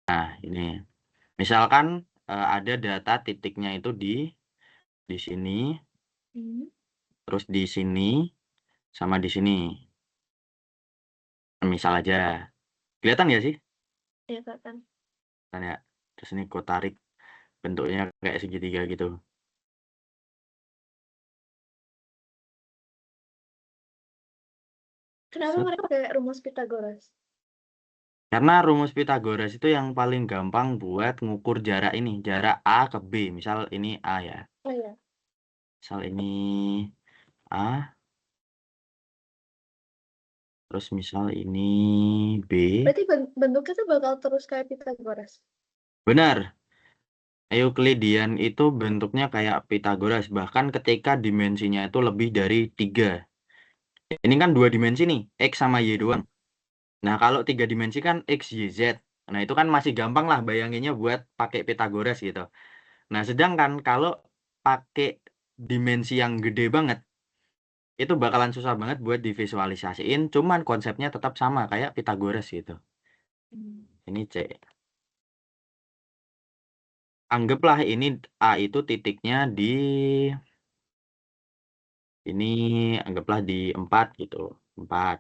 Nah, ini. Misalkan ada data titiknya itu di sini, terus di sini, sama di sini. Misal aja. Kelihatan nggak sih? Iya, kelihatan. Kan ya. Terus ini gue tarik bentuknya kayak segitiga gitu. Kenapa Set. mereka pakai rumus Pythagoras? Karena rumus Pythagoras itu yang paling gampang buat ngukur jarak ini, jarak A ke B. Misal ini A ya. Oh iya. Misal ini A, terus misal ini B. Berarti bentuknya tuh bakal terus kayak Pythagoras. Benar. Euclidean itu bentuknya kayak Pythagoras, bahkan ketika dimensinya itu lebih dari 3. Ini kan 2 dimensi nih, X sama Y doang. Nah, kalau 3 dimensi kan X, Y, Z. Nah, itu kan masih gampang lah bayanginnya buat pakai Pythagoras gitu. Nah, sedangkan kalau pakai dimensi yang gede banget, itu bakalan susah banget buat divisualisasiin, cuman konsepnya tetap sama kayak Pythagoras gitu. Ini C. Anggaplah ini A itu titiknya ini anggaplah di 4 gitu. 4.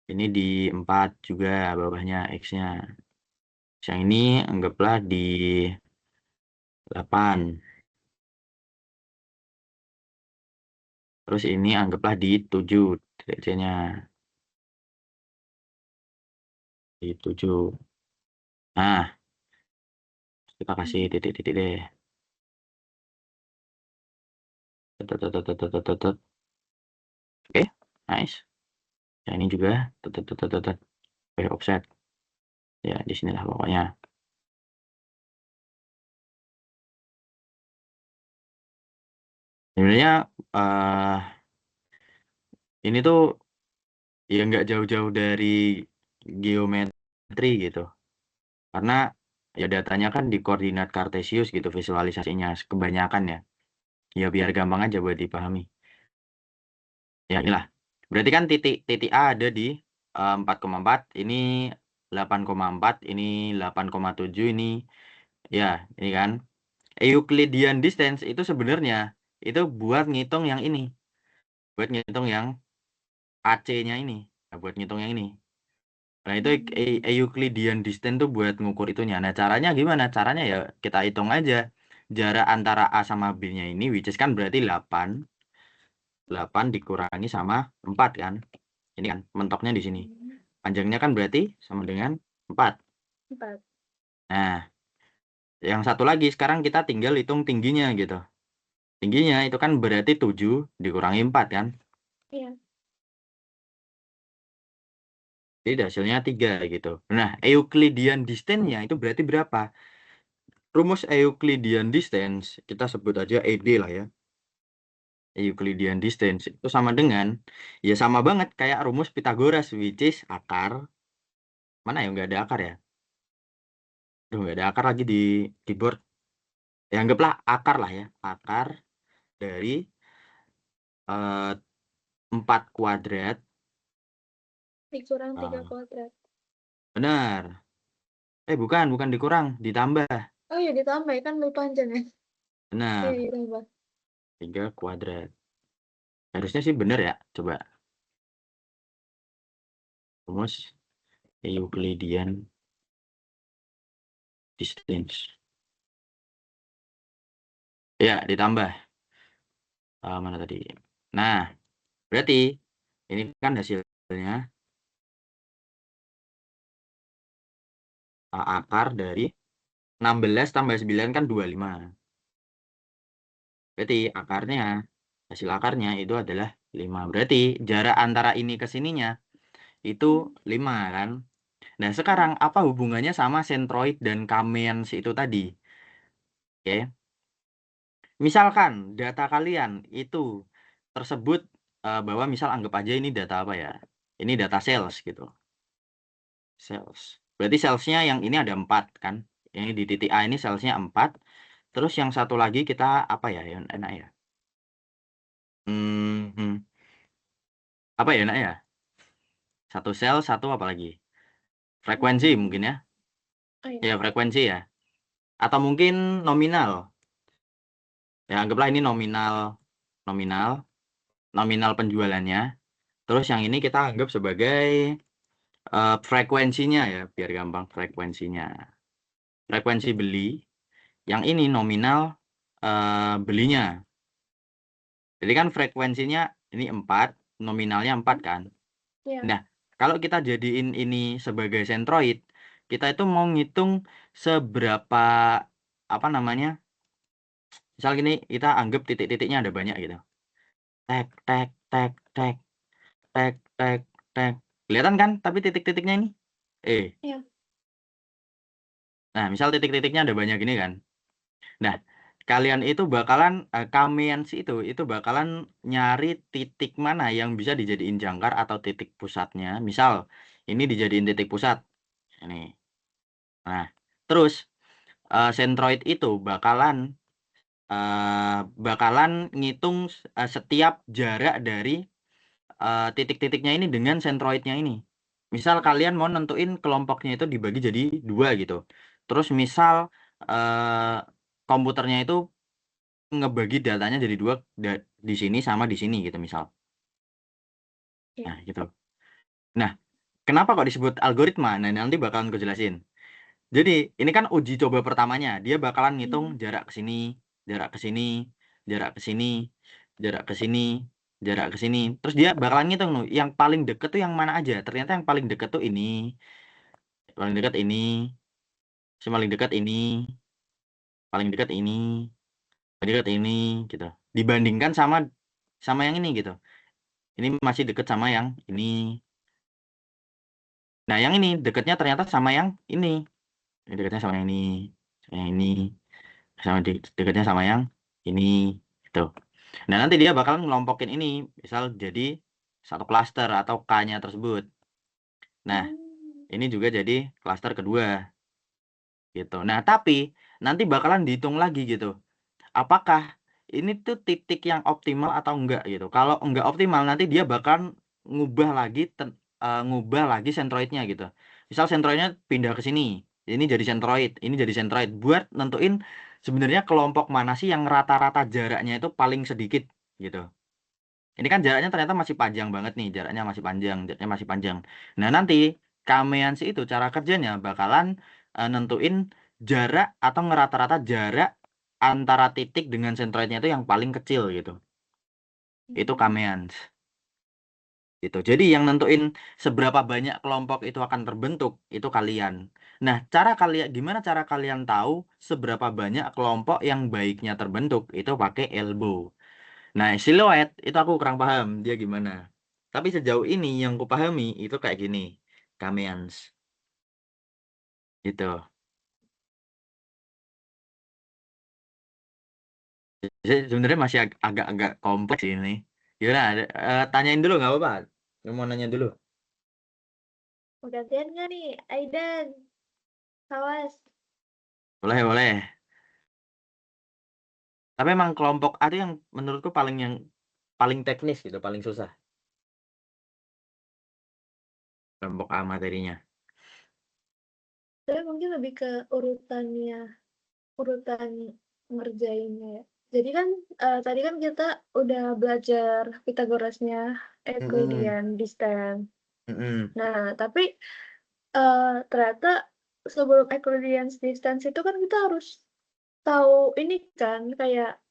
Ini di 4 juga bawahnya X-nya. Yang ini anggaplah di 8. Terus ini anggaplah di 7 titik C-nya. Di 7. Nah, kita kasih titik-titik deh. Tet, tet, tet, tet, tet, tet, tet. Oke, nice. Yang ini juga tet, tet, tet, tet, tet. Oke, offset. Ya, di sinilah pokoknya. Sebenarnya ini tuh ya nggak jauh-jauh dari geometri gitu. Karena ya datanya kan di koordinat kartesius gitu visualisasinya kebanyakan ya. Ya biar gampang aja buat dipahami. Ya inilah. Berarti kan titik titik A ada di 4,4, ini 8,4, ini 8,7, ini ya, ini kan. Euclidean distance itu sebenarnya itu buat ngitung yang ini. Buat ngitung yang AC-nya ini. Nah, buat ngitung yang ini. Nah, itu Euclidean distance tuh buat ngukur itunya. Nah, caranya gimana? Caranya ya kita hitung aja jarak antara A sama B-nya ini, which is kan berarti 8. 8 dikurangi sama 4 kan. Ini kan mentoknya di sini. Panjangnya kan berarti sama dengan 4. 4. Nah, yang satu lagi sekarang kita tinggal hitung tingginya gitu. Tingginya itu kan berarti 7 dikurangi 4 kan. Iya. Jadi hasilnya 3 gitu. Nah, Euclidean distance-nya itu berarti berapa? Rumus Euclidean distance, kita sebut aja ED lah ya. Euclidean distance itu sama dengan, ya sama banget kayak rumus Pythagoras, which is akar. Mana ya nggak ada akar ya? Duh, nggak ada akar lagi di keyboard. Ya anggaplah akar lah ya. Akar dari 4 kuadrat. Dikurang 3 Ah, kuadrat. benar. Bukan dikurang, ditambah. Oh iya, ditambah kan lebih panjang ya. Iya, Benar, ditambah. 3 kuadrat. Harusnya sih benar ya. Coba rumus Euclidean distance. Ya, ditambah. Mana tadi? Nah, berarti ini kan hasilnya akar dari 16 tambah 9 kan 25. Berarti akarnya, hasil akarnya itu adalah 5. Berarti jarak antara ini ke sininya itu 5 kan. Nah, sekarang apa hubungannya sama centroid dan Kamenz itu tadi? Oke. Misalkan data kalian itu tersebut bahwa misal anggap aja ini data apa ya? Ini data sales gitu. Sales. Berarti salesnya yang ini ada 4 kan? Yang di titik A ini salesnya 4. Terus yang satu lagi kita apa ya yang enak ya? Apa ya enak ya? Satu sel, satu apa lagi? Frekuensi mungkin ya. Oh iya. Ya, frekuensi ya. Atau mungkin nominal. Ya, anggaplah ini nominal, nominal, nominal penjualannya. Terus yang ini kita anggap sebagai frekuensinya ya, biar gampang frekuensinya. Frekuensi beli. Yang ini nominal belinya. Jadi kan frekuensinya ini 4, nominalnya 4 kan. Iya. Nah, kalau kita jadiin ini sebagai sentroid, kita itu mau ngitung seberapa, apa namanya, misal gini, kita anggap titik-titiknya ada banyak gitu. Tek, tek, tek, tek, tek, tek, tek. Kelihatan kan? Tapi titik-titiknya ini. Iya. Nah, misal titik-titiknya ada banyak gini kan. Nah, kalian itu bakalan, kamians itu bakalan nyari titik mana yang bisa dijadiin jangkar atau titik pusatnya. Misal, ini dijadiin titik pusat. Ini. Nah, terus sentroid itu bakalan ngitung setiap jarak dari titik-titiknya ini dengan sentroidnya ini. Misal kalian mau nentuin kelompoknya itu dibagi jadi 2 gitu. Terus misal eh, komputernya itu ngebagi datanya jadi 2 di sini sama di sini gitu misal. Iya. Nah, gitu. Nah, kenapa kok disebut algoritma? Nah, nanti bakalan gue jelasin. Jadi, ini kan uji coba pertamanya. Dia bakalan ngitung jarak ke sini, jarak ke sini, jarak ke sini, jarak ke sini, jarak ke sini. Terus dia bakalan ngitung loh, yang paling deket tuh yang mana aja. Ternyata yang paling deket tuh ini, paling dekat ini, yang paling dekat ini, paling dekat ini, paling dekat ini, gitu. Dibandingkan sama sama yang ini gitu. Ini masih deket sama yang ini. Nah, yang ini deketnya ternyata sama yang ini. Ini deketnya sama yang ini, sama yang ini. Sama dekatnya sama yang ini gitu. Nah, nanti dia bakal ngelompokin ini misal jadi satu klaster atau K-nya tersebut. Nah, Hmm. ini juga jadi klaster kedua gitu. Nah, tapi nanti bakalan dihitung lagi gitu. Apakah ini tuh titik yang optimal atau enggak gitu. Kalau enggak optimal nanti dia bakal ngubah lagi sentroidnya gitu. Misal sentroidnya pindah ke sini. Ini jadi sentroid, ini jadi sentroid buat nentuin sebenarnya kelompok mana sih yang rata-rata jaraknya itu paling sedikit gitu. Ini kan jaraknya ternyata masih panjang banget nih, jaraknya masih panjang. Nah, nanti Kameans itu cara kerjanya bakalan nentuin jarak atau ngerata-rata jarak antara titik dengan sentroidnya itu yang paling kecil gitu. Itu Kameans gitu. Jadi yang nentuin seberapa banyak kelompok itu akan terbentuk itu kalian. Nah, gimana cara kalian tahu seberapa banyak kelompok yang baiknya terbentuk? Itu pakai elbow. Nah, siluet itu aku kurang paham dia gimana. Tapi sejauh ini yang ku pahami itu kayak gini, Kameans. Gitu. Jadi sebenarnya masih agak-agak kompleks ini. Gimana? Tanyain dulu nggak apa-apa. Lu mau nanya dulu? Mau gantian nggak nih, Aidan? Awas. Boleh, boleh. Tapi emang kelompok ada yang menurutku yang paling teknis gitu, paling susah. Kelompok A materinya. Tapi mungkin lebih ke urutan ngerjainnya ya. Jadi kan tadi kan kita udah belajar Pythagorasnya, Mm-mm. Euclidean distance. Mm-mm. Nah, tapi ternyata sebelum Euclidean distance itu kan kita harus tahu ini kan kayak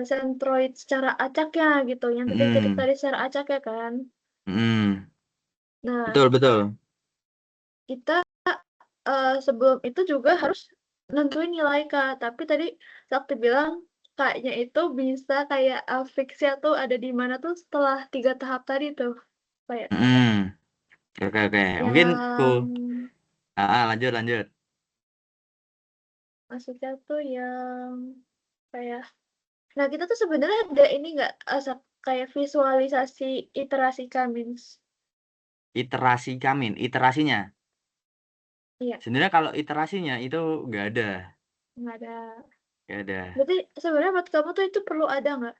sentroid secara acaknya gitu, yang titik-titik Mm-mm. tadi secara acaknya kan. Mm-mm. Nah, Betul, betul. kita sebelum itu juga harus nentuin nilai Kak, tapi tadi Sakti bilang Kaknya itu bisa kayak fix-nya tuh ada di mana tuh setelah 3 tahap tadi tuh. Kayak Mm-mm. Oke, oke. Mungkin yang lanjut, lanjut. maksudnya tuh yang kayak nah kita tuh sebenarnya ada ini nggak kayak visualisasi iterasi Cummings. Iterasinya. Iya, Sebenarnya kalau iterasinya itu nggak ada, nggak ada. nggak ada. Berarti sebenarnya buat kamu tuh itu perlu ada nggak?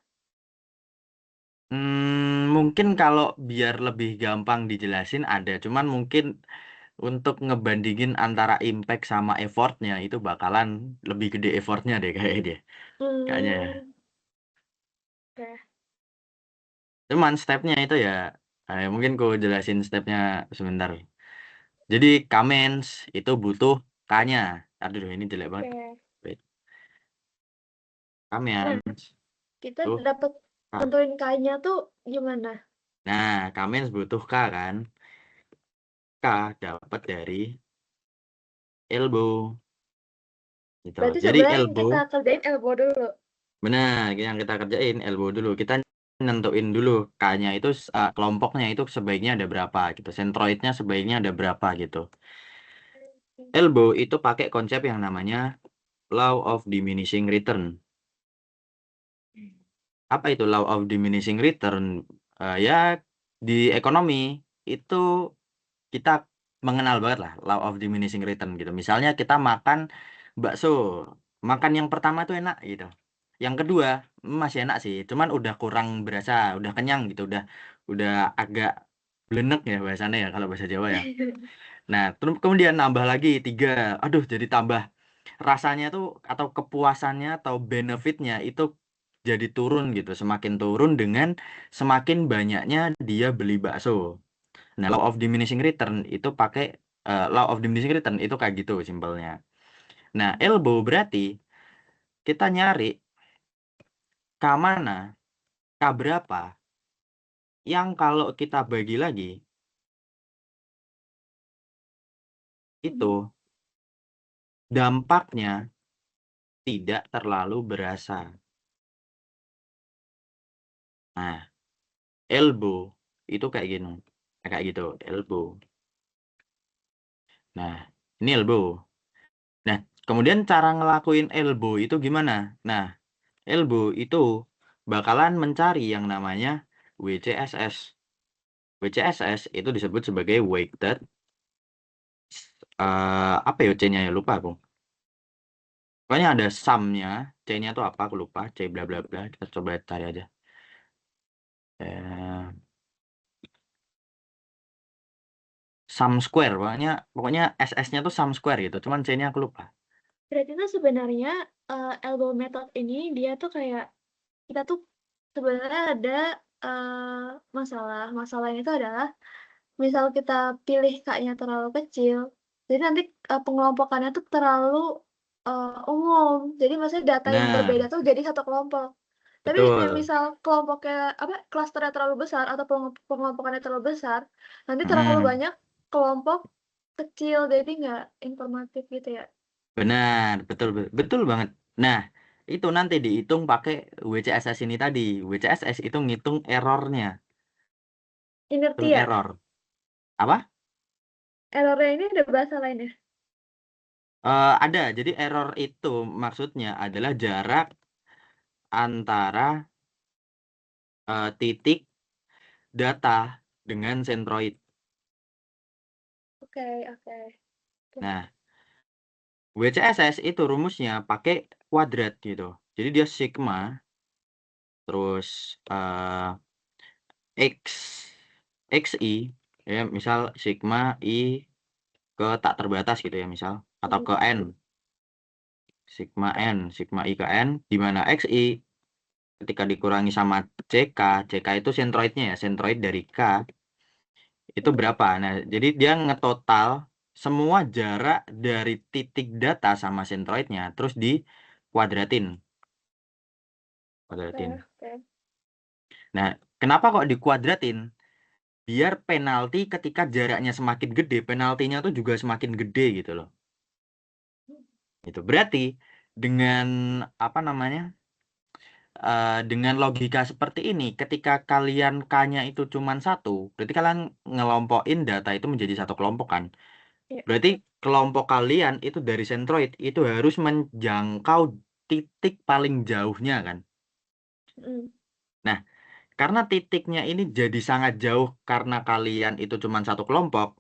Mungkin kalau biar lebih gampang dijelasin ada, cuman mungkin untuk ngebandingin antara impact sama effortnya itu bakalan lebih gede effortnya deh kayaknya ya. Oke. Cuman stepnya itu ya, mungkin ku jelasin stepnya sebentar. Jadi Kamens itu butuh K-nya. Aduh, ini jelek banget. Oke. Wait. Nah, Kamens kita butuh dapat K. nentuin K-nya tuh gimana? Nah, Kamens butuh K kan. K dapat dari elbow. Gitu. Berarti Jadi sebenarnya yang elbow, kita kerjain elbow dulu. benar, yang kita kerjain elbow dulu. Kita nentuin dulu K-nya itu kelompoknya itu sebaiknya ada berapa gitu. Centroidnya sebaiknya ada berapa gitu. Elbow itu pakai konsep yang namanya law of diminishing return. Apa itu law of diminishing return? Ya di ekonomi itu kita mengenal banget lah law of diminishing return gitu. Misalnya kita makan bakso, makan yang pertama tuh enak gitu. Yang kedua masih enak sih, cuman udah kurang berasa, udah kenyang gitu, udah agak blenek ya bahasanya ya kalau bahasa Jawa ya. Nah, terus kemudian nambah lagi 3. Aduh, jadi tambah rasanya tuh atau kepuasannya atau benefitnya itu jadi turun gitu, semakin turun dengan semakin banyaknya dia beli bakso. Nah, law of diminishing return itu pakai law of diminishing return itu kayak gitu simpelnya. Nah, elbow berarti kita nyari K mana, K berapa yang kalau kita bagi lagi itu dampaknya tidak terlalu berasa. Nah, elbow itu kayak gini. Kayak gitu, elbow. Nah, ini elbow. Nah, kemudian cara ngelakuin elbow itu gimana? Nah, elbow itu bakalan mencari yang namanya WCSS. WCSS itu disebut sebagai weighted apa ya C-nya ya lupa aku. Pokoknya ada sum-nya, C-nya itu apa aku lupa, C bla bla bla. Kita coba cari aja. Eh, sum square, pokoknya SS-nya tuh sum square gitu. Cuman C-nya aku lupa. Berarti tuh sebenarnya elbow method ini dia tuh kayak kita tuh sebenarnya ada masalah. Masalahnya itu adalah misal kita pilih K-nya terlalu kecil, jadi nanti pengelompokannya tuh terlalu umum. Jadi maksudnya data yang berbeda Benar, tuh jadi satu kelompok. Tapi betul. misal kelompoknya apa klasternya terlalu besar atau pengelompokannya terlalu besar, nanti terlalu Mm, banyak kelompok kecil jadi nggak informatif gitu ya. benar, betul, betul banget. Nah, itu nanti dihitung pakai WCSS ini tadi. WCSS itu ngitung errornya. Ini ngerti Hitung ya? error. Apa? Errornya ini ada bahasa lainnya. Ada. Jadi error itu maksudnya adalah jarak antara titik data dengan sentroid. Oke, oke. Oke. Nah, WCSS itu rumusnya pakai kuadrat gitu. Jadi dia sigma terus x xi ya misal sigma i ke tak terbatas gitu ya misal atau ke n sigma i ke n di mana xi ketika dikurangi sama ck itu sentroidnya ya sentroid dari k itu berapa. Nah jadi dia ngetotal semua jarak dari titik data sama sentroidnya terus dikuadratin Oke, kuadratin. oke. Nah kenapa kok dikuadratin? Biar penalti ketika jaraknya semakin gede penaltinya tuh juga semakin gede gitu loh. Itu berarti dengan apa namanya? Dengan logika seperti ini, ketika kalian K-nya itu cuma satu, berarti kalian ngelompokin data itu menjadi satu kelompok kan. Iya. Berarti kelompok kalian itu dari sentroid itu harus menjangkau titik paling jauhnya kan. Mm. Nah, karena titiknya ini jadi sangat jauh karena kalian itu cuma satu kelompok,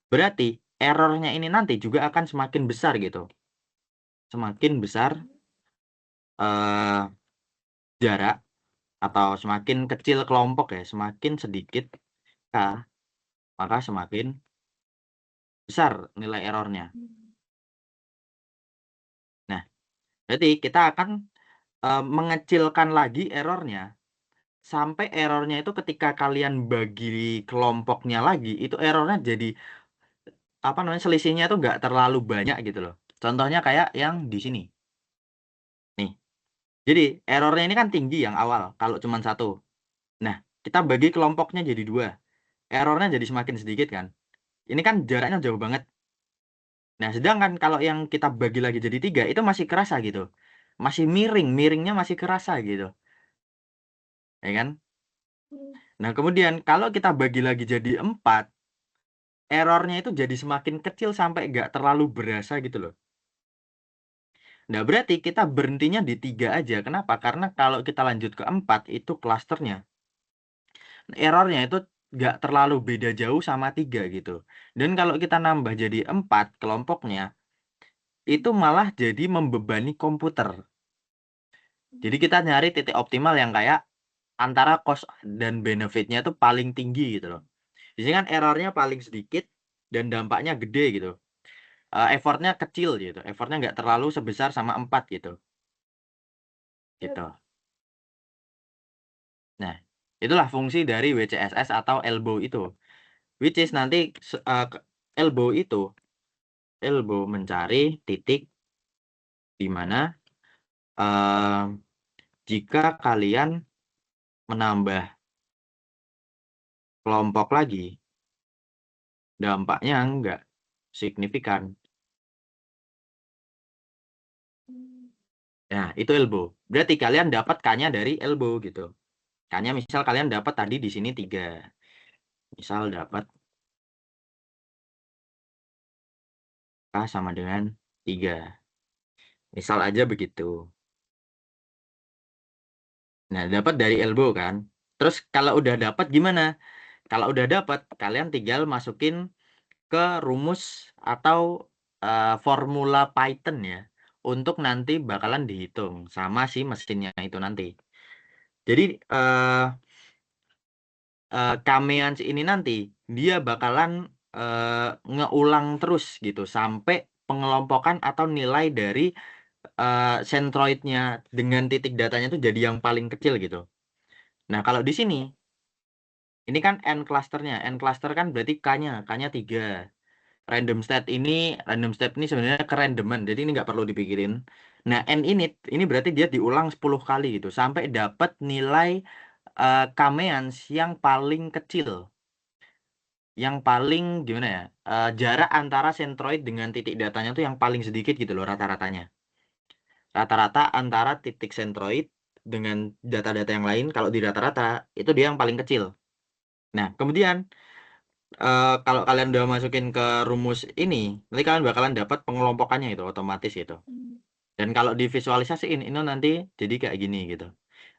berarti errornya ini nanti juga akan semakin besar gitu. Semakin besar eh, jarak atau semakin kecil kelompok ya, semakin sedikit K, maka semakin besar nilai errornya. Hmm. Nah, berarti kita akan mengecilkan lagi errornya sampai errornya itu ketika kalian bagi kelompoknya lagi, itu errornya jadi apa namanya selisihnya itu nggak terlalu banyak gitu loh. Contohnya kayak yang di sini. Nih. Jadi errornya ini kan tinggi yang awal kalau cuma satu. Nah, kita bagi kelompoknya jadi dua. Errornya jadi semakin sedikit kan. Ini kan jaraknya jauh banget. Nah, sedangkan kalau yang kita bagi lagi jadi tiga, itu masih kerasa gitu. Masih miring, miringnya masih kerasa gitu. Ya kan? Hmm. Nah, kemudian kalau kita bagi lagi jadi empat, errornya itu jadi semakin kecil sampai nggak terlalu berasa gitu loh. Nah, berarti kita berhentinya di tiga aja. Kenapa? Karena kalau kita lanjut ke empat, itu klasternya. Errornya itu nggak terlalu beda jauh sama tiga gitu. Dan kalau kita nambah jadi empat kelompoknya, itu malah jadi membebani komputer. Jadi kita nyari titik optimal yang kayak antara cost dan benefitnya itu paling tinggi gitu loh. Di sini kan errornya paling sedikit dan dampaknya gede gitu. Effortnya kecil gitu. Effortnya nggak terlalu sebesar sama 4 gitu. Yap. Gitu. Nah, itulah fungsi dari WCSS atau elbow itu. Which is nanti elbow itu, elbow mencari titik di mana eh, jika kalian menambah kelompok lagi, dampaknya nggak signifikan. Hmm. Nah, itu elbow. Berarti kalian dapat K-nya dari elbow gitu. K-nya misal kalian dapat tadi di sini 3. Misal dapat K sama dengan 3. Misal aja begitu. Nah, dapat dari elbow kan. Terus kalau udah dapat gimana? Kalau udah dapat, kalian tinggal masukin ke rumus atau formula Python ya. Untuk nanti bakalan dihitung sama si mesinnya itu nanti. Jadi Kameans ini nanti dia bakalan ngeulang terus gitu sampai pengelompokan atau nilai dari centroidnya dengan titik datanya itu jadi yang paling kecil gitu. Nah, kalau di sini ini kan n clusternya. N cluster kan berarti K-nya 3. Random state ini sebenarnya kerandoman. Jadi ini nggak perlu dipikirin. Nah, ini berarti dia diulang 10 kali gitu sampai dapat nilai Kameans yang paling kecil. Yang paling gimana ya? Jarak antara sentroid dengan titik datanya tuh yang paling sedikit gitu loh rata-ratanya. Rata-rata antara titik sentroid dengan data-data yang lain kalau di rata-rata itu dia yang paling kecil. Nah, kemudian kalau kalian udah masukin ke rumus ini, nanti kalian bakalan dapat pengelompokannya itu otomatis gitu. Hmm. Dan kalau divisualisasiin ini nanti jadi kayak gini gitu.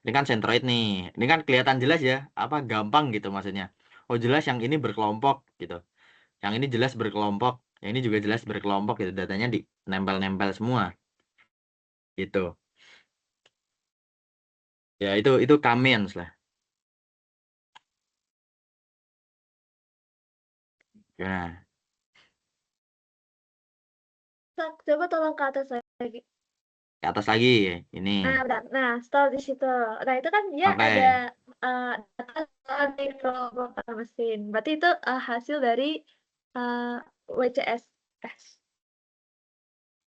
Ini kan sentroid nih. Ini kan kelihatan jelas ya, apa gampang gitu maksudnya. Oh, jelas yang ini berkelompok gitu. Yang ini jelas berkelompok, yang ini juga jelas berkelompok gitu. Datanya di nempel-nempel semua gitu. Ya itu Kamiens lah. Ya, Coba tolong ke atas lagi. ke atas lagi ini. Nah, udah. Nah, setelah di situ. Nah, itu kan dia ada Oke. data di kelompok mesin. Berarti itu hasil dari uh, WCSS.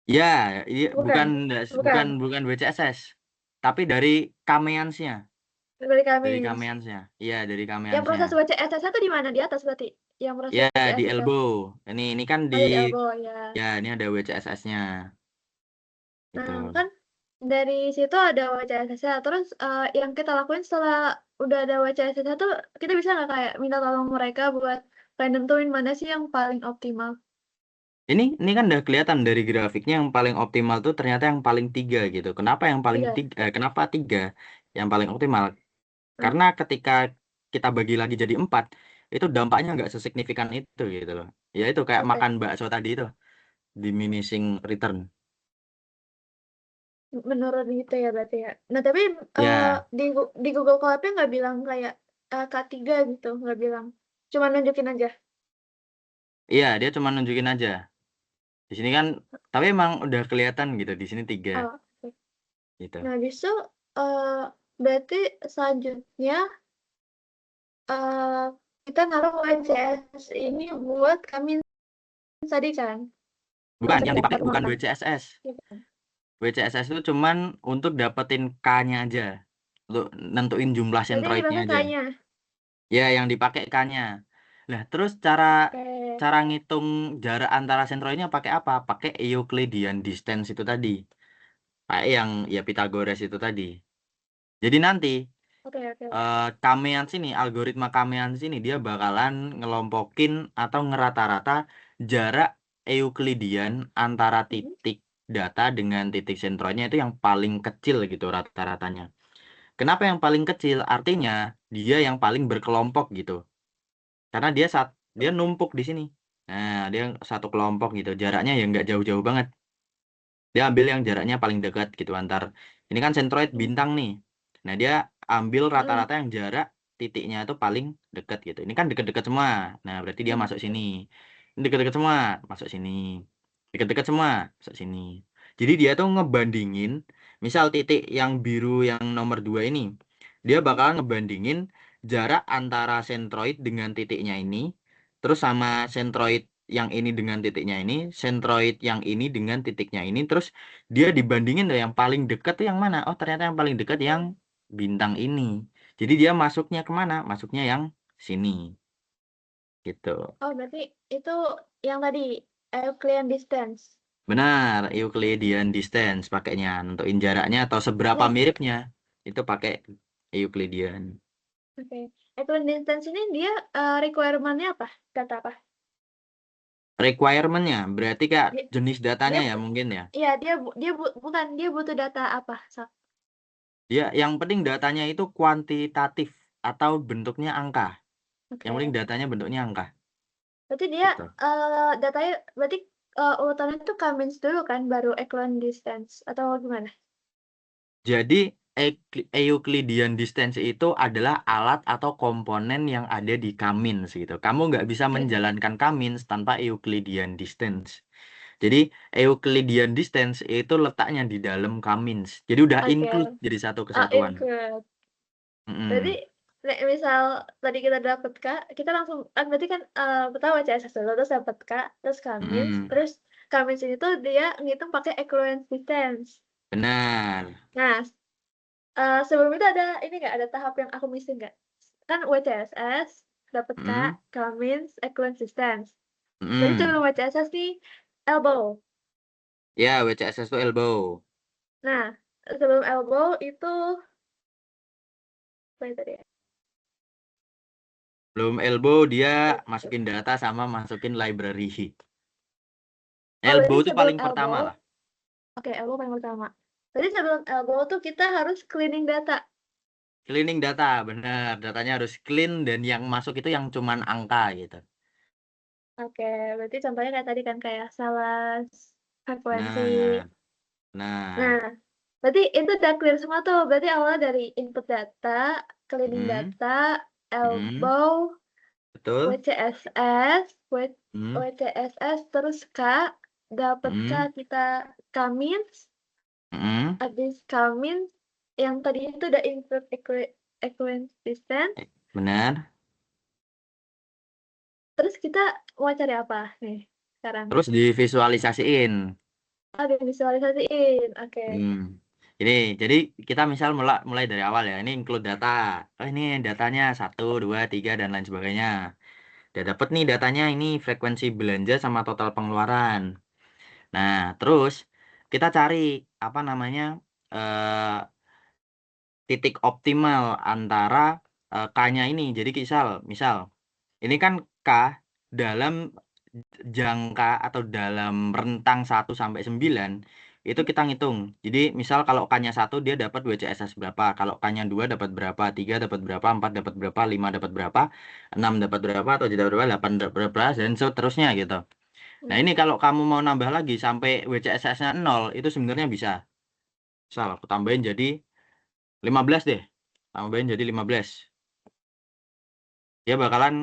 Ya, iya Bukan, bukan bukan. bukan WCSS, tapi dari Kamiansnya, Dari kami. dari Kamiansnya. Iya, dari Yang Kamiansnya. proses WCSS itu di mana? Di atas berarti. Yang proses Ya, di WCSS itu. elbow. Ini kan Oh, di elbow ya. ya ini ada WCSS-nya Nah, gitu. kan dari situ ada WCSS-nya. Terus yang kita lakuin setelah udah ada WCSS itu, kita bisa nggak kayak minta tolong mereka buat kayak nentuin mana sih yang paling optimal? Ini kan udah kelihatan dari grafiknya yang paling optimal tuh ternyata yang paling 3 gitu. Kenapa yang paling Tiga. tiga? Kenapa 3 yang paling optimal? Hah? Karena ketika kita bagi lagi jadi 4, itu dampaknya nggak sesignifikan itu gitu loh. Ya itu kayak Oke. makan bakso tadi itu, diminishing return. Menurut gitu ya berarti ya. Nah, tapi Ya, di Google Colab-nya nggak bilang kayak K3 gitu, nggak bilang. Cuma nunjukin aja. Iya, dia cuma nunjukin aja. Di sini kan, tapi emang udah kelihatan gitu. Di sini 3 Oh, oke. gitu. Nah, habis itu berarti selanjutnya kita naruh WCS ini buat kami tadi kan? Bukan, yang dipakai Satu bukan makan. WCSS. Iya kan? WCSS itu cuman untuk dapetin K-nya aja. Untuk nentuin jumlah Berarti yang sentroidnya dipakai aja. K-nya. Ya, yang dipakai K-nya. Nah, terus cara Oke. cara ngitung jarak antara sentroidnya pakai apa? Pakai Euclidean distance itu tadi. Pakai yang ya Pythagoras itu tadi. Jadi nanti Oke, oke. Kameans ini, algoritma Kameans ini dia bakalan ngelompokin atau ngerata-rata jarak Euclidean antara titik data dengan titik sentroidnya itu yang paling kecil gitu rata-ratanya. Kenapa yang paling kecil? Artinya dia yang paling berkelompok gitu. Karena dia numpuk di sini. Nah, dia satu kelompok gitu. Jaraknya ya nggak jauh-jauh banget. Dia ambil yang jaraknya paling dekat gitu antar. Ini kan sentroid bintang nih. Nah, dia ambil rata-rata yang jarak titiknya itu paling dekat gitu. Ini kan dekat-dekat semua. Nah, berarti dia masuk sini. Ini dekat-dekat semua, masuk sini. Dekat-dekat semua, masuk sini. Jadi dia tuh ngebandingin, misal titik yang biru yang nomor 2 ini, dia bakal ngebandingin jarak antara sentroid dengan titiknya ini, terus sama sentroid yang ini dengan titiknya ini, sentroid yang ini dengan titiknya ini, terus dia dibandingin tuh yang paling dekat tuh yang mana? Oh, ternyata yang paling dekat yang bintang ini. Jadi dia masuknya kemana? Masuknya yang sini, gitu. Oh, berarti itu yang tadi Euclidean distance. Benar, Euclidean distance pakainya, nentuin jaraknya atau seberapa Nih, miripnya, itu pakai Euclidean. oke. Euclidean distance ini dia requirement-nya apa? Data apa? Requirement-nya berarti Kak Dia, jenis dia datanya ya mungkin ya. iya, bukan dia butuh data apa? Dia yang penting datanya itu kuantitatif atau bentuknya angka. Yang penting Oke. datanya bentuknya angka. Berarti dia Gitu. datanya berarti urutannya itu Cummins dulu kan baru Euclidean distance atau gimana? Jadi Euclidean distance itu adalah alat atau komponen yang ada di Cummins gitu. Kamu nggak bisa Oke. menjalankan Cummins tanpa Euclidean distance. Jadi Euclidean distance itu letaknya di dalam Cummins. Jadi udah Oke. include jadi satu kesatuan. Include. Berarti Mm-mm. misal tadi kita dapat K, kita langsung kan berarti kan pertama CSS dulu terus dapat K, terus Cummins, Mm-mm. terus Cummins ini tuh dia ngitung pakai equivalence distance. Benar. Nah, sebelum itu ada ini nggak ada tahap yang aku missing nggak? Kan WCSS dapat K, Mm-mm. Cummins, equivalence distance. Berarti Mm-mm. sebelum WCSS nih elbow. Ya, WCSS itu elbow. Nah, sebelum elbow itu apa ya tadi ya? Belum elbow dia Lupa. masukin data sama masukin library. Oh, Elbow berarti itu sebelum paling pertama elbow, lah. oke, elbow paling pertama. Berarti sebelum elbow tuh kita harus cleaning data. Cleaning data, benar. Datanya harus clean dan yang masuk itu yang cuman angka gitu. Oke, berarti contohnya kayak tadi kan kayak salas, frekuensi. Nah, nah. Nah, berarti itu udah clear semua tuh. Berarti awalnya dari input data, cleaning Mm, data, mm, elbow, betul. WCSS, Mm, WCSS, terus K, dapet K mm, kita Cummins, mm. habis Cummins, yang tadi itu udah include equivalence distance, Benar. terus kita mau cari apa nih sekarang? Terus divisualisasiin. Oh, divisualisasiin, oke. Hmm. Ini jadi kita misal mulai mulai dari awal ya. Ini include data. Oh, ini datanya 1, 2, 3 dan lain sebagainya. Udah dapet nih datanya ini frekuensi belanja sama total pengeluaran. Nah, terus kita cari apa namanya eh, titik optimal antara K-nya ini. Jadi misal ini kan K dalam jangka atau dalam rentang 1 sampai 9 itu kita ngitung. Jadi misal kalau K-nya 1 dia dapat WCSS berapa, kalau K-nya 2 dapat berapa, 3 dapat berapa, 4 dapat berapa, 5 dapat berapa, 6 dapat berapa, atau 7 dapat berapa, 8 dapat berapa, dan seterusnya gitu. Nah ini kalau kamu mau nambah lagi sampai WCSS-nya 0 itu sebenarnya bisa. Misal aku tambahin jadi 15 deh. Tambahin jadi 15. Dia bakalan,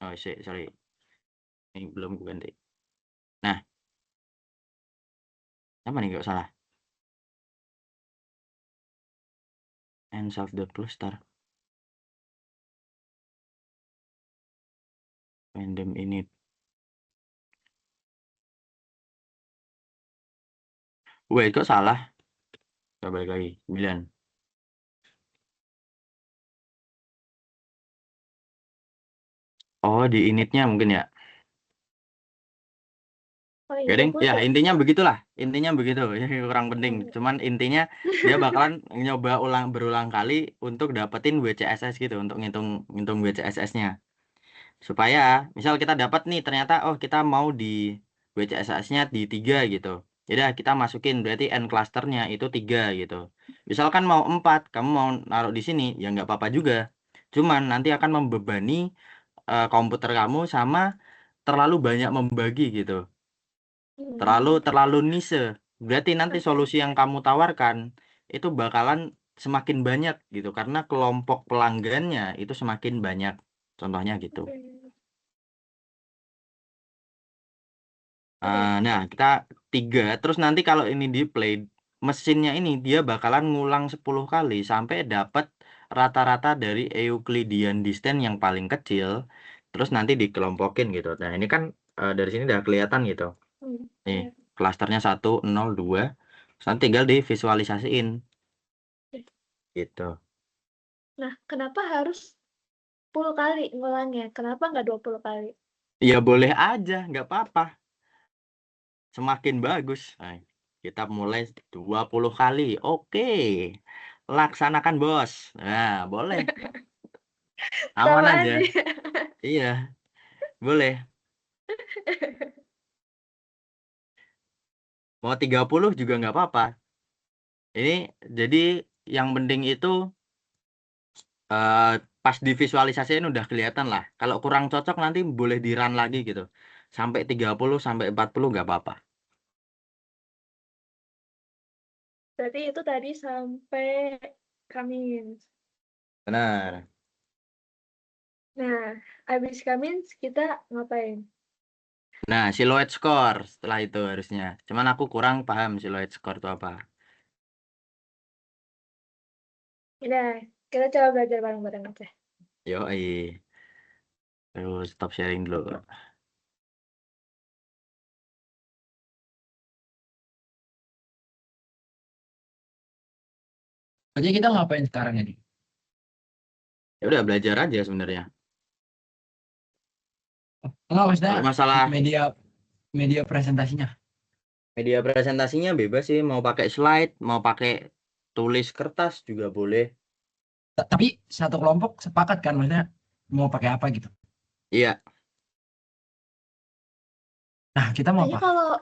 oh sorry. Ini belum gue ganti. Nah, apa nih nggak salah? And self.cluster. Random init. Wait, kok salah? Coba balik lagi. 9. Oh, di initnya mungkin ya. Oh Ya, iya, ding. gue Ya, kayak intinya begitulah. Intinya begitu. Ya, kurang penting. Cuman intinya dia bakalan nyoba berulang kali untuk dapetin WCSS gitu, untuk ngitung WCSS-nya. Supaya misal kita dapat nih ternyata oh kita mau di WCSS-nya di 3 gitu. Jadi kita masukin berarti n clusternya itu 3 gitu. Misalkan mau 4, kamu mau naruh di sini ya nggak apa-apa juga. Cuman nanti akan membebani komputer kamu sama terlalu banyak membagi gitu. Terlalu niche. Berarti nanti oke. solusi yang kamu tawarkan itu bakalan semakin banyak gitu karena kelompok pelanggannya itu semakin banyak. Contohnya gitu. Oke. Oke. Nah, kita 3. Terus nanti kalau ini di play, mesinnya ini dia bakalan ngulang 10 kali sampai dapat rata-rata dari Euclidean distance yang paling kecil. Terus nanti dikelompokin gitu. Nah, ini kan dari sini udah kelihatan gitu. Nih, Iya. klasternya 1, 0, 2. Terus nanti tinggal divisualisasiin Oke. gitu. Nah, kenapa harus 10 kali ngulangnya? Kenapa nggak 20 kali? Ya boleh aja, nggak apa-apa. Semakin bagus. Nah, kita mulai 20 kali. Oke. Laksanakan, Bos. Nah, boleh. Aman Sama aja. aja. Iya, boleh. Mau 30 juga nggak apa-apa. Ini jadi yang penting itu pas divisualisasiin udah kelihatan lah. Kalau kurang cocok nanti boleh di-run lagi gitu. Sampai 30 sampai 40 nggak apa-apa. Berarti itu tadi sampai Cummins. Benar. Nah, habis Cummins kita ngapain? Nah, silhouette score setelah itu harusnya. Cuman aku kurang paham silhouette score itu apa. Udah, kita coba belajar bareng-bareng aja. Yoi. Terus stop sharing dulu. Jadi kita ngapain sekarang ini? Ya udah belajar aja sebenarnya. Enggak, maksudnya Kalau masalah media media presentasinya. media presentasinya bebas sih, mau pakai slide, mau pakai tulis kertas juga boleh. Tapi satu kelompok sepakat kan, maksudnya mau pakai apa gitu. Iya, Nah, kita mau Kayaknya apa?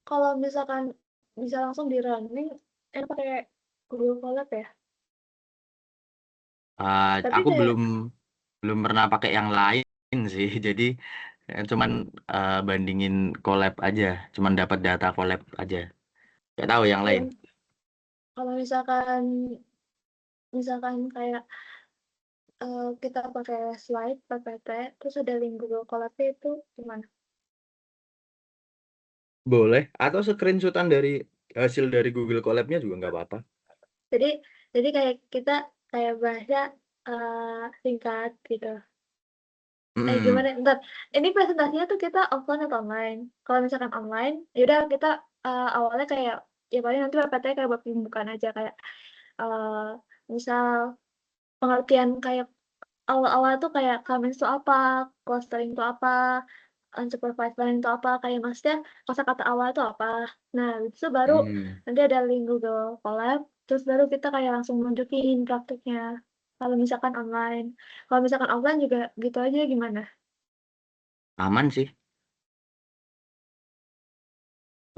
kalau misalkan bisa langsung di running, enak pakai Google Colab ya. Tapi aku kayak belum pernah pakai yang lain sih. Jadi cuman bandingin collab aja, cuman dapat data collab aja. Gak tahu yang lain. kalau kalau misalkan kayak kita pakai slide, PPT, terus ada link Google Colab itu gimana? Boleh. Atau screenshotan dari hasil dari Google Colab-nya juga nggak apa-apa. Jadi jadi kayak kita kayak bahasa singkat gitu. Mm-mm. Gimana? Bentar, ini presentasinya tuh kita offline atau online? Kalau misalkan online, yaudah kita awalnya kayak ya paling nanti PPT kayak buat pembukaan aja kayak eh misal pengertian kayak awal-awal tuh kayak Cummins itu apa, clustering itu apa, unsupervised learning itu apa, kayak maksudnya kosakata awal itu apa. Nah, itu baru Hmm. nanti ada link Google Colab, terus baru kita kayak langsung nunjukin praktiknya. Kalau misalkan online, kalau misalkan offline juga gitu aja gimana? Aman sih.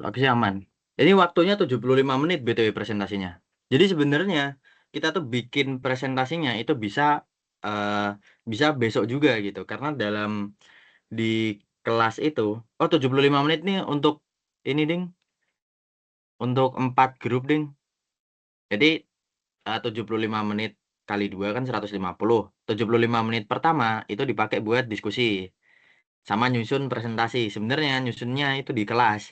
Aku sih aman. Ini waktunya 75 menit BTW presentasinya. Jadi sebenarnya kita tuh bikin presentasinya itu eh, bisa besok juga gitu. Karena dalam di kelas itu, oh 75 menit nih untuk ini ding, untuk 4 grup ding. Jadi 75 menit kali 2 kan 150. 75 menit pertama itu dipakai buat diskusi. sama nyusun presentasi. Sebenarnya nyusunnya itu di kelas,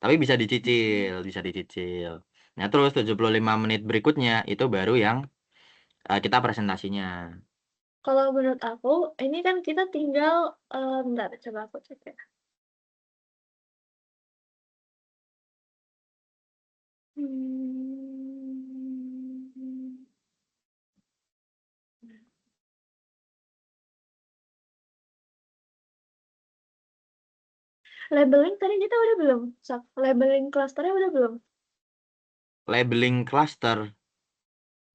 tapi bisa dicicil. Nah, terus 75 menit berikutnya itu baru yang kita presentasinya. Kalau menurut aku, ini kan kita tinggal, bentar coba aku cek ya. Hmm. Labeling tadi kita udah belum? Labeling klasternya udah belum? Labeling cluster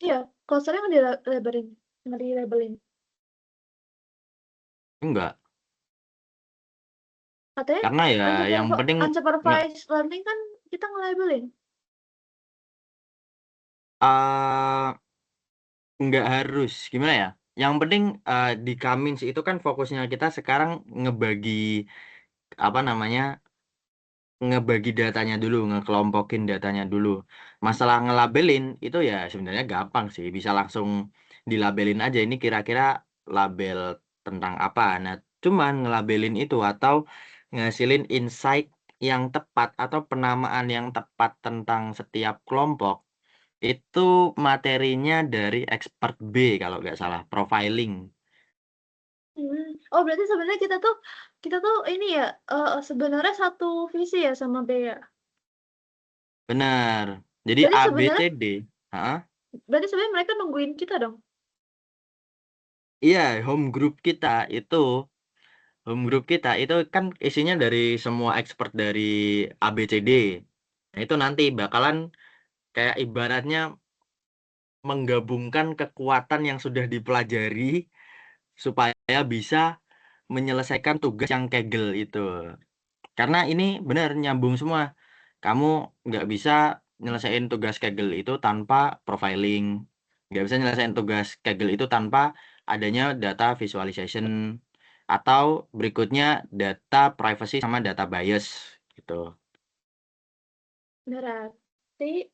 Iya, klasternya nggak di labeling. enggak, Katanya karena ya yang penting unsupervised learning kan kita nge-labelin. nggak harus gimana ya. Yang penting di Kamins itu kan fokusnya kita sekarang ngebagi apa namanya ngebagi datanya dulu, ngekelompokin datanya dulu. Masalah ngelabelin itu ya sebenarnya gampang sih, bisa langsung dilabelin aja ini kira-kira label tentang apa. Nah, cuman ngelabelin itu atau ngasilin insight yang tepat atau penamaan yang tepat tentang setiap kelompok itu materinya dari expert B kalau nggak salah, profiling. Oh berarti sebenarnya kita tuh ini ya, sebenarnya satu visi ya sama B ya? Benar. Jadi Berarti A, B, C, sebenarnya D. Hah? berarti sebenarnya mereka nungguin kita dong? Iya, home group kita itu kan isinya dari semua expert dari A, B, C, D. Nah, itu nanti bakalan kayak ibaratnya menggabungkan kekuatan yang sudah dipelajari supaya bisa menyelesaikan tugas yang Kegel itu. Karena ini benar nyambung semua. Kamu nggak bisa nyelesain tugas Kegel itu tanpa profiling. Nggak bisa nyelesain tugas Kegel itu tanpa adanya data visualization. Atau berikutnya data privacy sama data bias gitu. Berarti,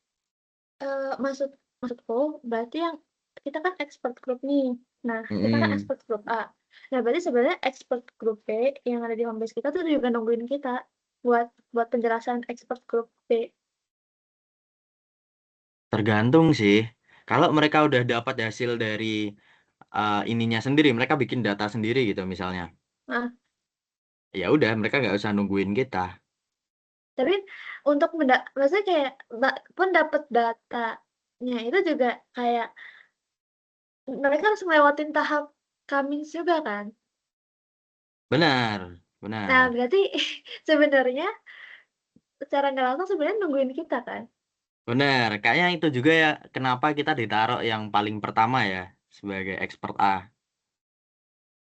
maksudku berarti yang kita kan expert group nih. Nah, kita kan Mm-mm. expert group A. Nah, berarti sebenarnya expert group B yang ada di homebase kita tuh juga nungguin kita buat penjelasan expert group B. Tergantung sih. Kalau mereka udah dapat hasil dari ininya sendiri, mereka bikin data sendiri gitu misalnya. Nah, Ya udah, mereka nggak usah nungguin kita. tapi untuk maksudnya kayak pun dapat datanya itu juga kayak mereka harus ngelewatin tahap Kamins juga kan? Benar, Nah, benar. berarti sebenarnya secara nggak langsung sebenarnya nungguin kita kan? Benar, kayaknya itu juga ya kenapa kita ditaruh yang paling pertama ya sebagai expert A.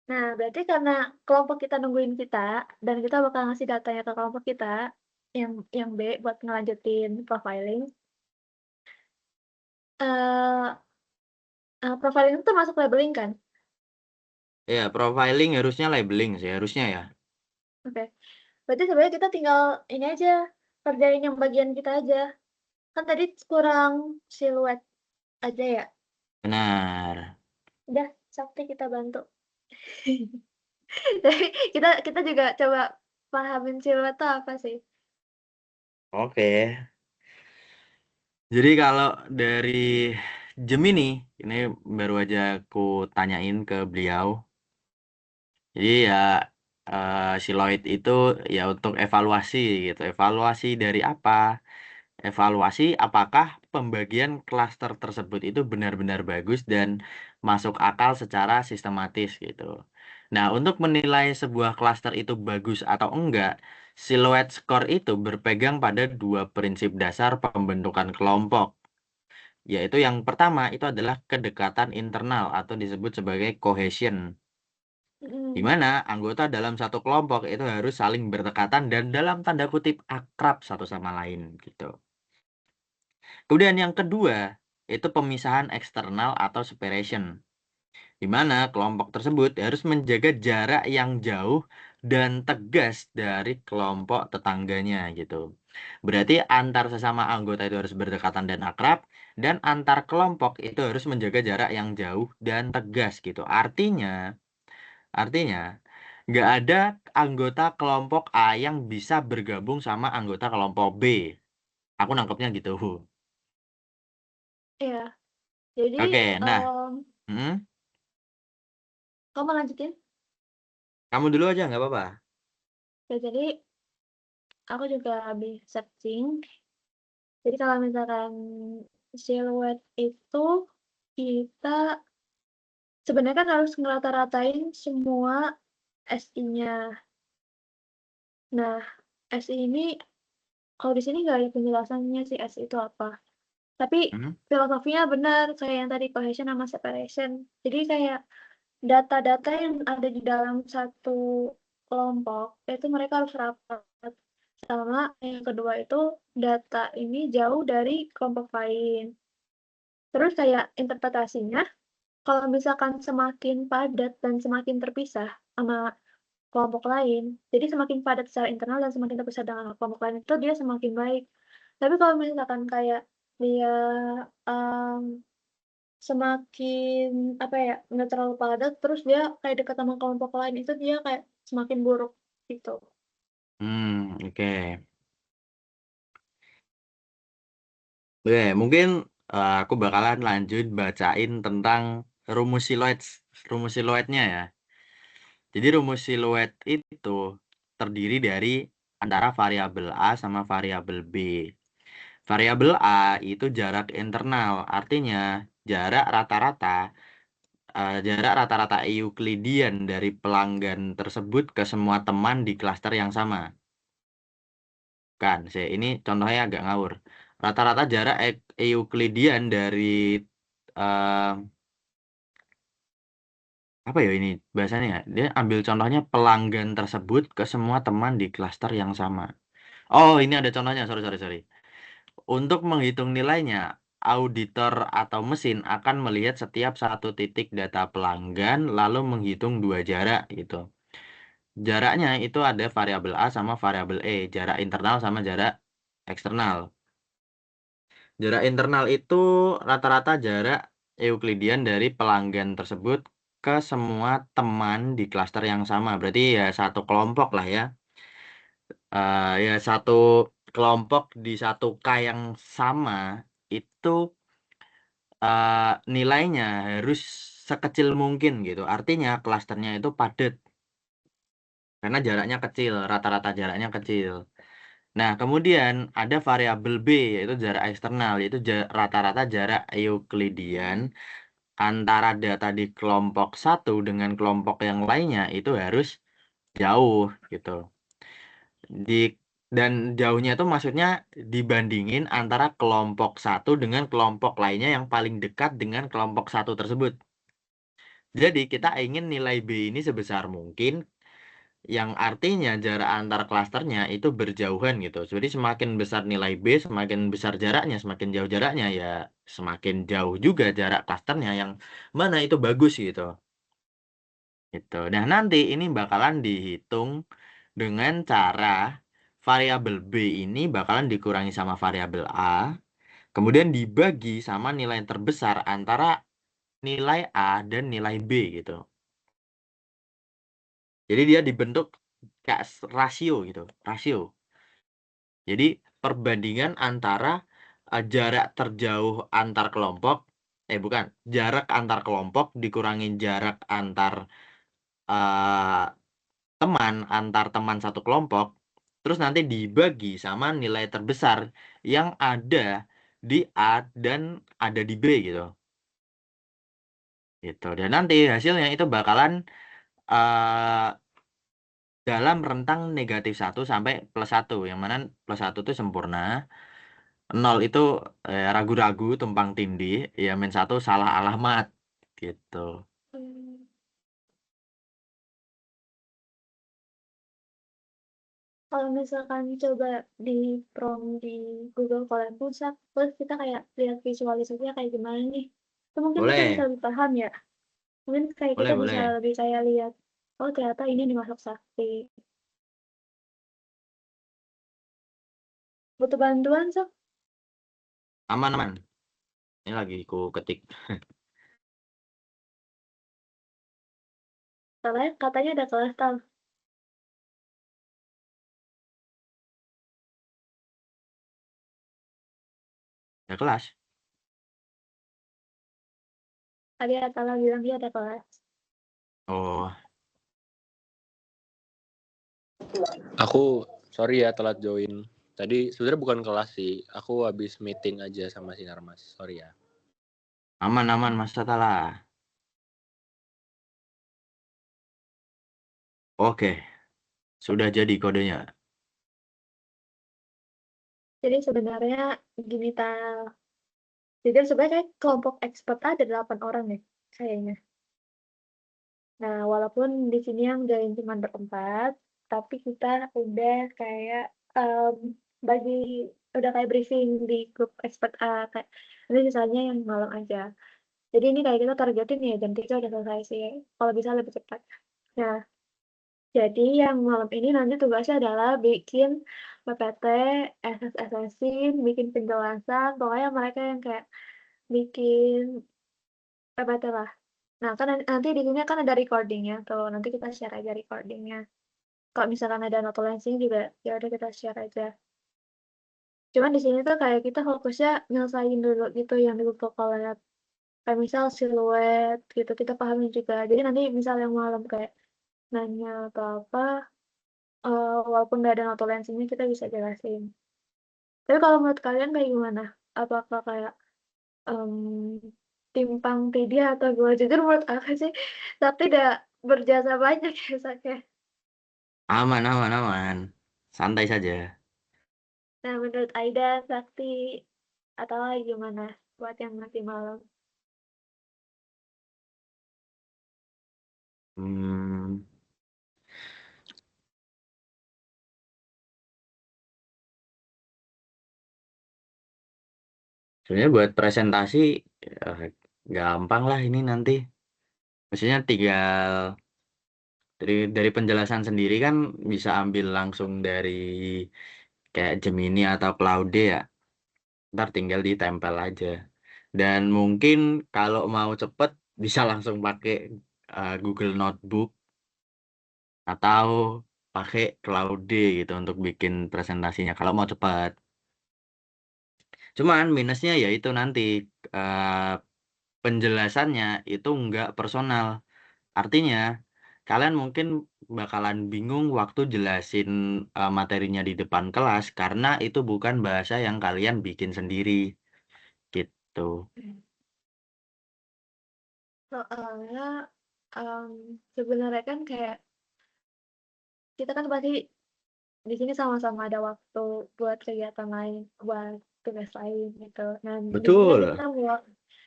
Nah, berarti karena kelompok kita nungguin kita dan kita bakal ngasih datanya ke kelompok kita yang B buat ngelanjutin profiling. Eh profiling itu termasuk labeling kan? Ya, profiling harusnya labeling sih, harusnya ya. Oke. Berarti sebenarnya kita tinggal ini aja kerjain yang bagian kita aja. Kan tadi kurang siluet aja ya. Benar. Udah, Sakti kita bantu. Tapi kita juga coba pahamin siluet itu apa sih? Oke. Jadi kalau dari Gemini, ini baru aja aku tanyain ke beliau. Jadi ya siloid itu ya untuk evaluasi gitu. Evaluasi dari apa? Evaluasi apakah pembagian klaster tersebut itu benar-benar bagus dan masuk akal secara sistematis gitu. Nah, untuk menilai sebuah klaster itu bagus atau enggak, silhouette score itu berpegang pada dua prinsip dasar pembentukan kelompok. Yaitu yang pertama itu adalah kedekatan internal atau disebut sebagai cohesion. Di Mhm. mana anggota dalam satu kelompok itu harus saling berdekatan dan dalam tanda kutip akrab satu sama lain gitu. Kemudian yang kedua, itu pemisahan eksternal atau separation, di mana kelompok tersebut harus menjaga jarak yang jauh dan tegas dari kelompok tetangganya gitu. Berarti antar sesama anggota itu harus berdekatan dan akrab, dan antar kelompok itu harus menjaga jarak yang jauh dan tegas gitu. Artinya nggak ada anggota kelompok A yang bisa bergabung sama anggota kelompok B. Aku nangkepnya gitu. Iya. Jadi, Oke, nah, hmm, kamu lanjutin? kamu dulu aja nggak apa-apa. Ya, jadi aku juga habis searching. Jadi kalau misalkan siluet itu kita sebenarnya kan harus ngerata-ratain semua SI-nya. Nah, SI ini kalau di sini nggak ada penjelasannya sih SI itu apa. Tapi Hmm? filosofinya benar kayak yang tadi cohesion sama separation. Jadi kayak data-data yang ada di dalam satu kelompok itu mereka harus rapat. Sama yang kedua itu data ini jauh dari kelompok lain. Terus kayak interpretasinya, kalau misalkan semakin padat dan semakin terpisah sama kelompok lain, jadi semakin padat secara internal dan semakin terpisah dengan kelompok lain itu dia semakin baik. Tapi kalau misalkan kayak dia um, semakin apa ya nggak terlalu padat, terus dia kayak dekat sama kelompok lain itu dia kayak semakin buruk gitu. Oke. Oke, mungkin aku bakalan lanjut bacain tentang rumus siluet, rumus siluetnya ya. Jadi rumus siluet itu terdiri dari antara variabel A sama variabel B. Variabel A itu jarak internal, artinya jarak rata-rata Euklidian dari pelanggan tersebut ke semua teman di klaster yang sama. Kan, ini contohnya agak ngawur. Rata-rata jarak Euklidian dari eh, apa ya ini bahasanya ya? Dia ambil contohnya pelanggan tersebut ke semua teman di klaster yang sama. Oh, ini ada contohnya. Sorry, sorry, sorry. Untuk menghitung nilainya, auditor atau mesin akan melihat setiap satu titik data pelanggan lalu menghitung dua jarak gitu. Jaraknya itu ada variabel A sama variabel E, jarak internal sama jarak eksternal. Jarak internal itu rata-rata jarak Euklidian dari pelanggan tersebut ke semua teman di klaster yang sama. Berarti ya satu kelompok lah ya. Ya satu kelompok di satu K yang sama itu nilainya harus sekecil mungkin gitu. Artinya klasternya itu padat karena jaraknya kecil, rata-rata jaraknya kecil. Nah, kemudian ada variabel B yaitu jarak eksternal, yaitu rata-rata jarak Euklidian antara data di kelompok satu dengan kelompok yang lainnya itu harus jauh gitu. Di dan jauhnya itu maksudnya dibandingin antara kelompok satu dengan kelompok lainnya yang paling dekat dengan kelompok satu tersebut. Jadi kita ingin nilai B ini sebesar mungkin, yang artinya jarak antar klasternya itu berjauhan gitu. Jadi semakin besar nilai B, semakin besar jaraknya, semakin jauh jaraknya ya semakin jauh juga jarak klasternya yang mana itu bagus gitu. Gitu. Nah, nanti ini bakalan dihitung dengan cara variabel B ini bakalan dikurangi sama variabel A, kemudian dibagi sama nilai terbesar antara nilai A dan nilai B gitu. Jadi dia dibentuk kayak rasio gitu, rasio. Jadi perbandingan antara jarak terjauh antar kelompok, bukan, jarak antar kelompok dikurangin jarak antar eh, antar teman satu kelompok, terus nanti dibagi sama nilai terbesar yang ada di A dan ada di B gitu. Gitu. Dan nanti hasilnya itu bakalan eh, dalam rentang negatif 1 sampai plus 1, yang mana plus 1 itu sempurna, 0 itu ragu-ragu, tumpang tindih, ya min 1 salah alamat gitu. Hmm. Kalau misalkan coba di prompt di Google Colab Pusat, terus kita kayak lihat visualisasinya kayak gimana nih. Itu mungkin kita bisa Boleh, lebih paham ya. Mungkin kayak boleh, kita bisa boleh. lebih kayak lihat, oh ternyata ini dimasuk sakti. Butuh bantuan, Sok? Aman, aman. Ini lagi ku ketik. Soalnya katanya ada kelas, Tal. Ya kelas. Tadi Atala bilang dia ada kelas. Oh, Aku sorry ya telat join. Tadi sebenarnya bukan kelas sih. Aku habis meeting aja sama Sinarmas. Sorry ya. aman Mas Tatala. Oke, sudah jadi kodenya. Jadi sebenarnya gini Tal. Jadi sebenarnya kayak kelompok expert ada 8 orang nih kayaknya. Nah, walaupun di sini yang join cuma berempat, tapi kita udah kayak bagi udah kayak briefing di grup expert A kayak nanti sisanya yang malam aja. Jadi ini kayak kita targetin ya jam 3 udah selesai sih. Kalau bisa lebih cepat. Nah, jadi yang malam ini nanti tugasnya adalah bikin PPT, assessment, bikin penjelasan, pokoknya mereka yang kayak bikin PPT lah. Nah, kan nanti di sini kan ada recordingnya tuh, nanti kita share aja recordingnya. Kalau misalkan ada notulensinya juga, ya udah kita share aja. Cuman di sini tuh kayak kita fokusnya nyelesain dulu gitu yang di Google Colab. Kayak misal siluet gitu, kita pahami juga. Jadi nanti misal yang malam kayak nanya atau apa, walaupun nggak ada notulensinya kita bisa jelasin. Tapi kalau menurut kalian kayak gimana? Apakah kayak em, timpang tindih atau gue jujur menurut aku sih tapi udah berjasa banyak ya Sakya. Aman. Santai saja. Nah menurut Aida, Sakti atau gimana buat yang nanti malam? Hmm, sebenarnya buat presentasi eh, gampang lah ini nanti. Maksudnya tinggal dari penjelasan sendiri kan bisa ambil langsung dari kayak Gemini atau Claude ya. Ntar tinggal ditempel aja. Dan mungkin kalau mau cepet bisa langsung pakai Google Notebook atau pakai Claude gitu untuk bikin presentasinya kalau mau cepat. Cuman minusnya ya itu nanti eh, penjelasannya itu nggak personal. Artinya kalian mungkin bakalan bingung waktu jelasin materinya di depan kelas karena itu bukan bahasa yang kalian bikin sendiri gitu. Soalnya sebenarnya kan kayak kita kan pasti di sini sama-sama ada waktu buat kegiatan lain, buat tugas lain gitu. Nah, di sini kan Betul.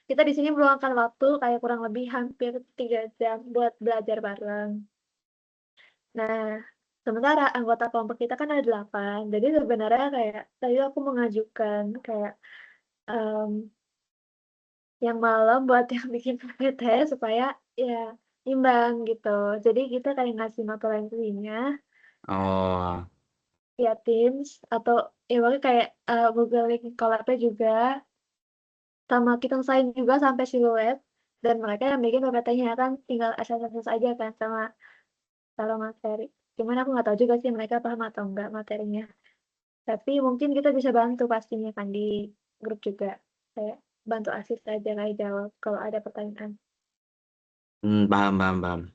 kita di sini meluangkan waktu kayak kurang lebih hampir 3 jam buat belajar bareng. Nah, sementara anggota kelompok kita kan ada 8. Jadi sebenarnya kayak tadi aku mengajukan kayak em, yang malam buat yang bikin PPT supaya ya imbang gitu. Jadi kita kayak ngasih notulensinya Oh, via Teams atau ya pokoknya kayak Google Link collab-nya juga sama kita sign juga sampai siluet dan mereka yang bikin PPT-nya kan tinggal asal-asal aja kan sama kalau materi. Cuman aku nggak tahu juga sih mereka paham atau enggak materinya. Tapi mungkin kita bisa bantu pastinya kan di grup juga. Kayak bantu asist aja kayak jawab kalau ada pertanyaan. paham.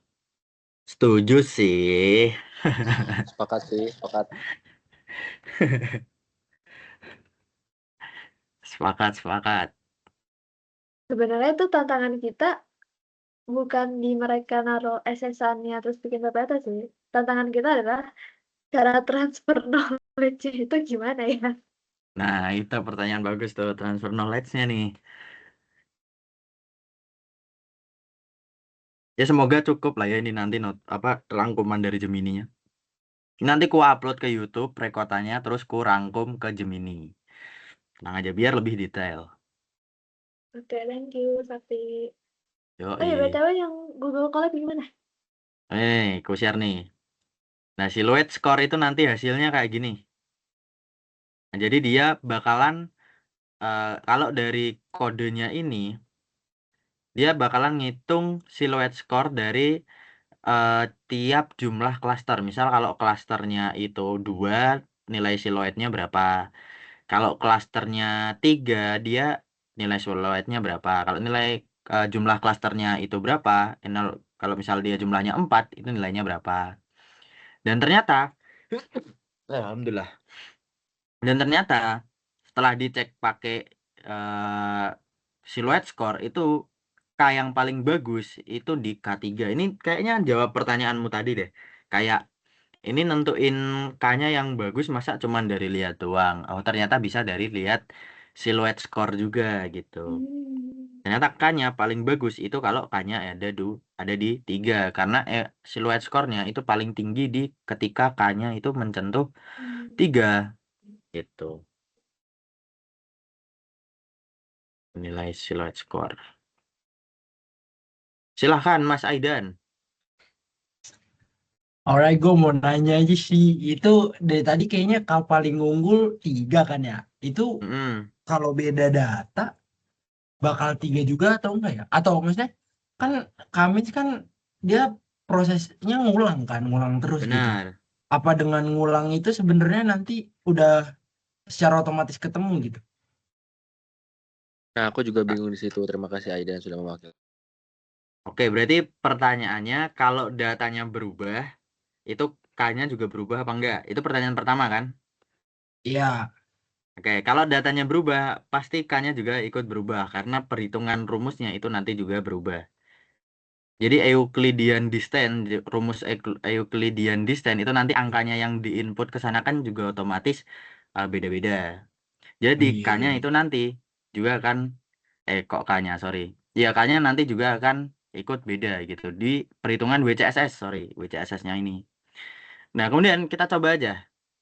Setuju sih. Sepakat sih, sepakat. Sepakat. Sebenarnya itu tantangan kita bukan di mereka naruh esesannya terus bikin PPT sih. Tantangan kita adalah cara transfer knowledge itu gimana ya? Nah, itu pertanyaan bagus tuh, transfer knowledge-nya nih. Ya semoga cukup lah ya ini nanti apa rangkuman dari Gemini-nya. Nanti ku upload ke YouTube rekotannya terus ku rangkum ke Gemini. Tenang aja biar lebih detail. Oke, thank you, Sakti. Oh ya, Yoi. BTW yang Google Colab gimana? Ku share nih. Nah, siluet score itu nanti hasilnya kayak gini. Nah, jadi dia bakalan kalau dari kodenya ini dia bakalan ngitung siluet score dari eh, tiap jumlah klaster. Misal kalau klasternya itu 2, nilai siluetnya berapa. Kalau klasternya 3, dia nilai siluetnya berapa. Kalau nilai jumlah klasternya itu berapa, kalau misal dia jumlahnya 4, itu nilainya berapa. Dan ternyata, alhamdulillah. Dan ternyata setelah dicek pakai siluet score itu K yang paling bagus itu di K3. Ini kayaknya jawab pertanyaanmu tadi deh. Kayak ini nentuin K-nya yang bagus masa cuman dari lihat doang. Oh, ternyata bisa dari lihat siluet score juga gitu. Hmm. Ternyata K-nya paling bagus itu kalau K-nya ada di 3 karena siluet score-nya itu paling tinggi di ketika K-nya itu mencentuh 3 gitu. Nilai siluet score. Silahkan Mas Aidan. Alright, gue mau nanya aja sih. Itu dari tadi kayaknya K paling unggul 3 kan ya? Itu Mm-mm. kalau beda data bakal 3 juga atau enggak ya? Atau maksudnya kan Kamis kan dia prosesnya ngulang terus gitu. Benar. Apa dengan ngulang itu sebenarnya nanti udah secara otomatis ketemu gitu? Nah, aku juga bingung di situ. Terima kasih Aidan sudah mewakili. Oke, berarti pertanyaannya kalau datanya berubah, itu K-nya juga berubah apa enggak? Itu pertanyaan pertama kan? Iya, Oke, kalau datanya berubah, pasti K-nya juga ikut berubah karena perhitungan rumusnya itu nanti juga berubah. Jadi Euclidean distance, rumus Euclidean distance itu nanti angkanya yang diinput ke sana kan juga otomatis beda-beda. Jadi K-nya iya. itu nanti juga akan kok K-nya, sorry. Ya, K-nya nanti juga akan ikut beda gitu di perhitungan WCSS, sorry, WCSS-nya ini. Nah, kemudian kita coba aja.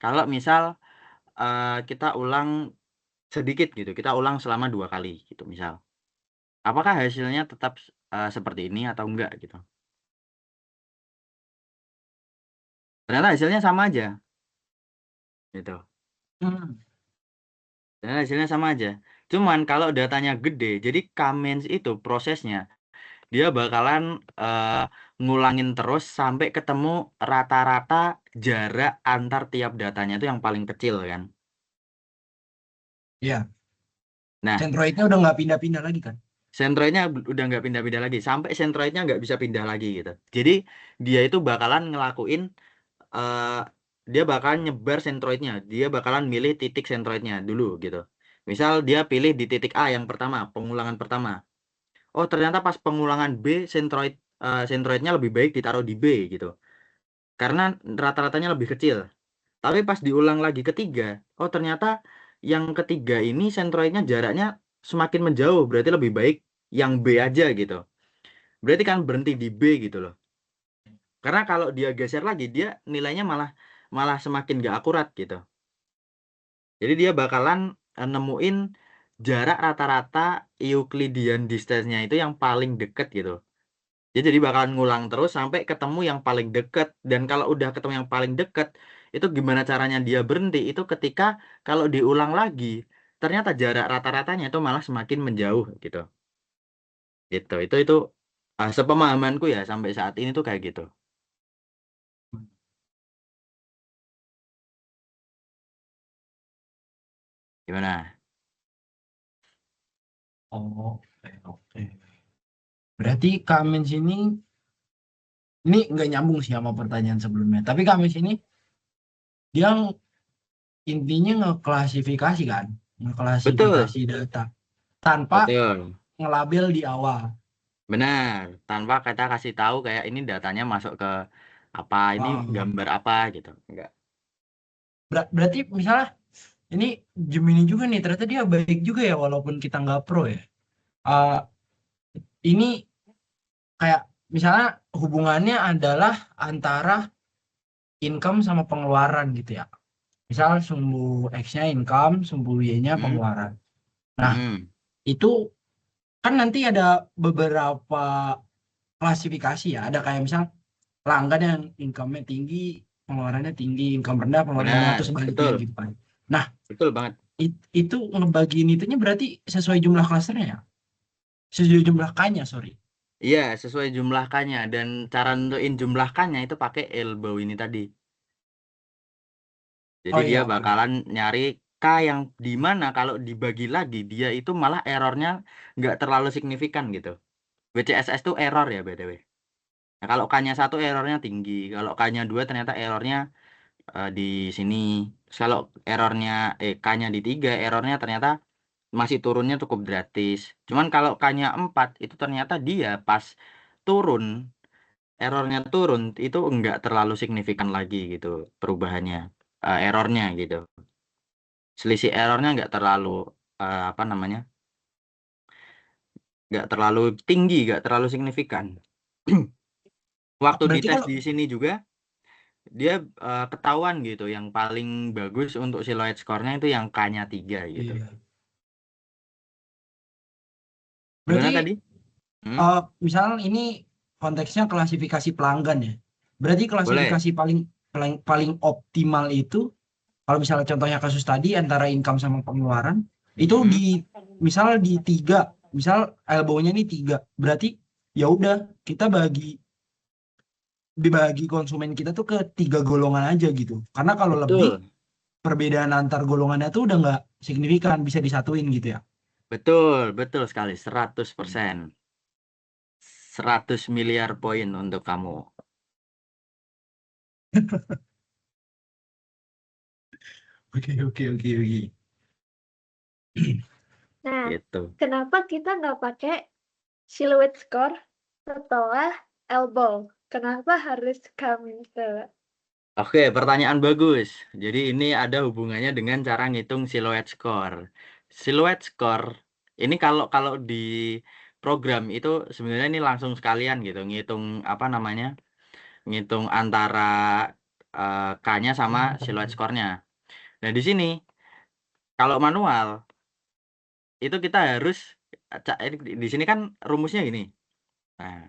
Kalau misal kita ulang sedikit gitu, kita ulang selama 2 kali gitu misal. Apakah hasilnya tetap seperti ini atau enggak gitu? Ternyata hasilnya sama aja gitu. Hmm, Ternyata hasilnya sama aja. Cuman kalau datanya gede, jadi K-means itu prosesnya dia bakalan ngulangin terus sampai ketemu rata-rata jarak antar tiap datanya itu yang paling kecil kan. iya. Nah, Centroidnya udah nggak pindah-pindah lagi kan? sentroidnya udah nggak pindah-pindah lagi, sampai sentroidnya nggak bisa pindah lagi gitu. Jadi dia itu bakalan ngelakuin, eh, dia bakalan nyebar sentroidnya, dia bakalan milih titik sentroidnya dulu gitu. Misal dia pilih di titik A yang pertama, pengulangan pertama. Oh, ternyata pas pengulangan B, sentroidnya lebih baik ditaruh di B gitu. Karena rata-ratanya lebih kecil. Tapi pas diulang lagi ketiga, oh ternyata yang ketiga ini sentroidnya jaraknya semakin menjauh, berarti lebih baik yang B aja gitu. Berarti kan berhenti di B gitu loh. Karena kalau dia geser lagi, dia nilainya malah malah semakin gak akurat gitu. Jadi dia bakalan nemuin jarak rata-rata Euclidean distance-nya itu yang paling deket gitu. Jadi bakalan ngulang terus sampai ketemu yang paling deket. Dan kalau udah ketemu yang paling deket, itu gimana caranya dia berhenti? Itu ketika kalau diulang lagi, ternyata jarak rata-ratanya itu malah semakin menjauh gitu. Gitu. Itu sepemahamanku ya sampai saat ini tuh kayak gitu. Gimana? Oh, oke, oke. Berarti Kamis ini nggak nyambung sih sama pertanyaan sebelumnya. Tapi Kamis ini dia intinya ngeklasifikasi kan, Betul, ngeklasifikasi data tanpa betul. ngelabel di awal. Benar. Tanpa kita kasih tahu kayak ini datanya masuk ke apa, ini Ah, gambar apa gitu. Enggak. berarti misalnya ini Gemini juga nih, ternyata dia baik juga ya walaupun kita nggak pro ya. Ah, ini kayak misalnya hubungannya adalah antara income sama pengeluaran gitu ya. Misal sumbu X-nya income, sumbu Y-nya Hmm, pengeluaran. Nah, hmm, itu kan nanti ada beberapa klasifikasi ya. Ada kayak misal pelanggan yang income-nya tinggi, pengeluarannya tinggi, income rendah, pengeluaran rendah, atau benar. sebaliknya Betul. gitu kan. Nah, Betul banget. itu ngebagiin itunya berarti sesuai jumlah klasternya ya? Sesuai jumlah K-nya, sorry. Iya, sesuai jumlah K-nya dan cara nentuin jumlah K-nya itu pakai elbow ini tadi. Jadi Oh dia iya, oke. bakalan nyari K yang dimana kalau dibagi lagi dia itu malah errornya nggak terlalu signifikan gitu. WCSS itu error ya BTW. Nah, kalau K-nya 1 errornya tinggi, kalau K-nya 2 ternyata errornya di sini. Terus kalau errornya K-nya di 3 errornya ternyata masih turunnya cukup gratis. Cuman kalau K-nya 4 itu ternyata dia pas turun, errornya turun itu enggak terlalu signifikan lagi gitu perubahannya, errornya gitu. Selisih errornya enggak terlalu apa namanya? Enggak terlalu tinggi, enggak terlalu signifikan. Waktu Berarti dites kalau di sini juga dia ketahuan gitu yang paling bagus untuk silhouette score-nya itu yang K-nya 3 gitu. iya. Gimana Berarti tadi? Hmm? misal ini konteksnya klasifikasi pelanggan ya. Berarti Boleh. klasifikasi paling paling paling optimal itu kalau misalnya contohnya kasus tadi antara income sama pengeluaran itu Hmm. misal di 3, misal elbow-nya nih 3. Berarti ya udah kita dibagi konsumen kita tuh ke 3 golongan aja gitu. Karena kalau lebih Betul. perbedaan antar golongannya tuh udah nggak signifikan, bisa disatuin gitu ya. Betul, betul sekali 100%. 100 miliar poin untuk kamu. Oke, oke, oke, oke. Nah, Gitu. kenapa kita nggak pakai silhouette score setelah elbow? Kenapa harus kami coba? Oke, pertanyaan bagus. Jadi ini ada hubungannya dengan cara ngitung silhouette score. Silhouette score ini kalau kalau di program itu sebenarnya ini langsung sekalian gitu, ngitung apa namanya? Ngitung antara K-nya sama silhouette score-nya. Nah, di sini kalau manual itu kita harus di sini kan rumusnya gini. Nah,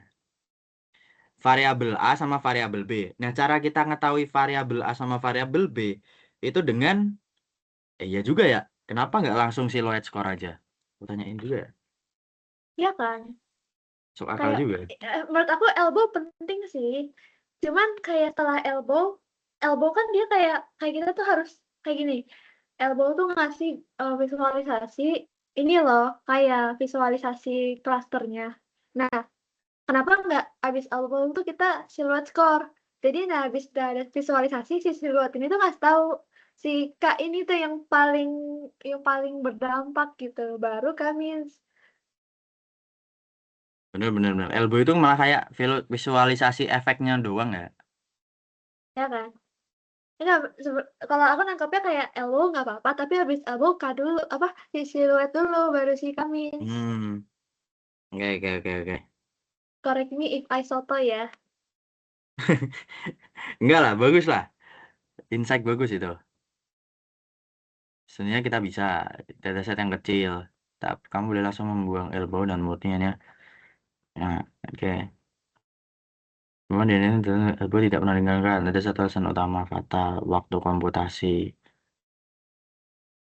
variabel A sama variabel B. Nah, cara kita ngetahui variabel A sama variabel B itu dengan iya juga ya. Kenapa nggak langsung silhouette score aja? Aku tanyain juga ya. Iya kan? Sok akal Kayak juga. menurut aku elbow penting sih. Cuman kayak setelah elbow kan dia kayak kita tuh harus kayak gini. Elbow tuh ngasih visualisasi ini loh, kayak visualisasi klasternya. Nah, kenapa nggak abis elbow tuh kita silhouette score? Jadi nah abis udah ada visualisasi si silhouette ini tuh ngasih tahu si Kak ini tuh yang paling berdampak gitu. Baru kami Bener bener bener. Elbow itu malah kayak visualisasi efeknya doang ya. ya kan? Enggak, kalau aku nangkapnya kayak elbow nggak apa-apa, tapi habis elbow Kak dulu, apa, si siluet dulu, baru si Kamis. Hmm. Oke oke oke oke. Correct me if I soto ya. Enggak lah, bagus lah. Insight bagus itu. Sebenarnya kita bisa dataset yang kecil. Tapi kamu boleh langsung membuang elbow dan moodnya ya. Nah, oke. Memang ini elbow tidak pernah dengarkan. Ada satu alasan utama fatal waktu komputasi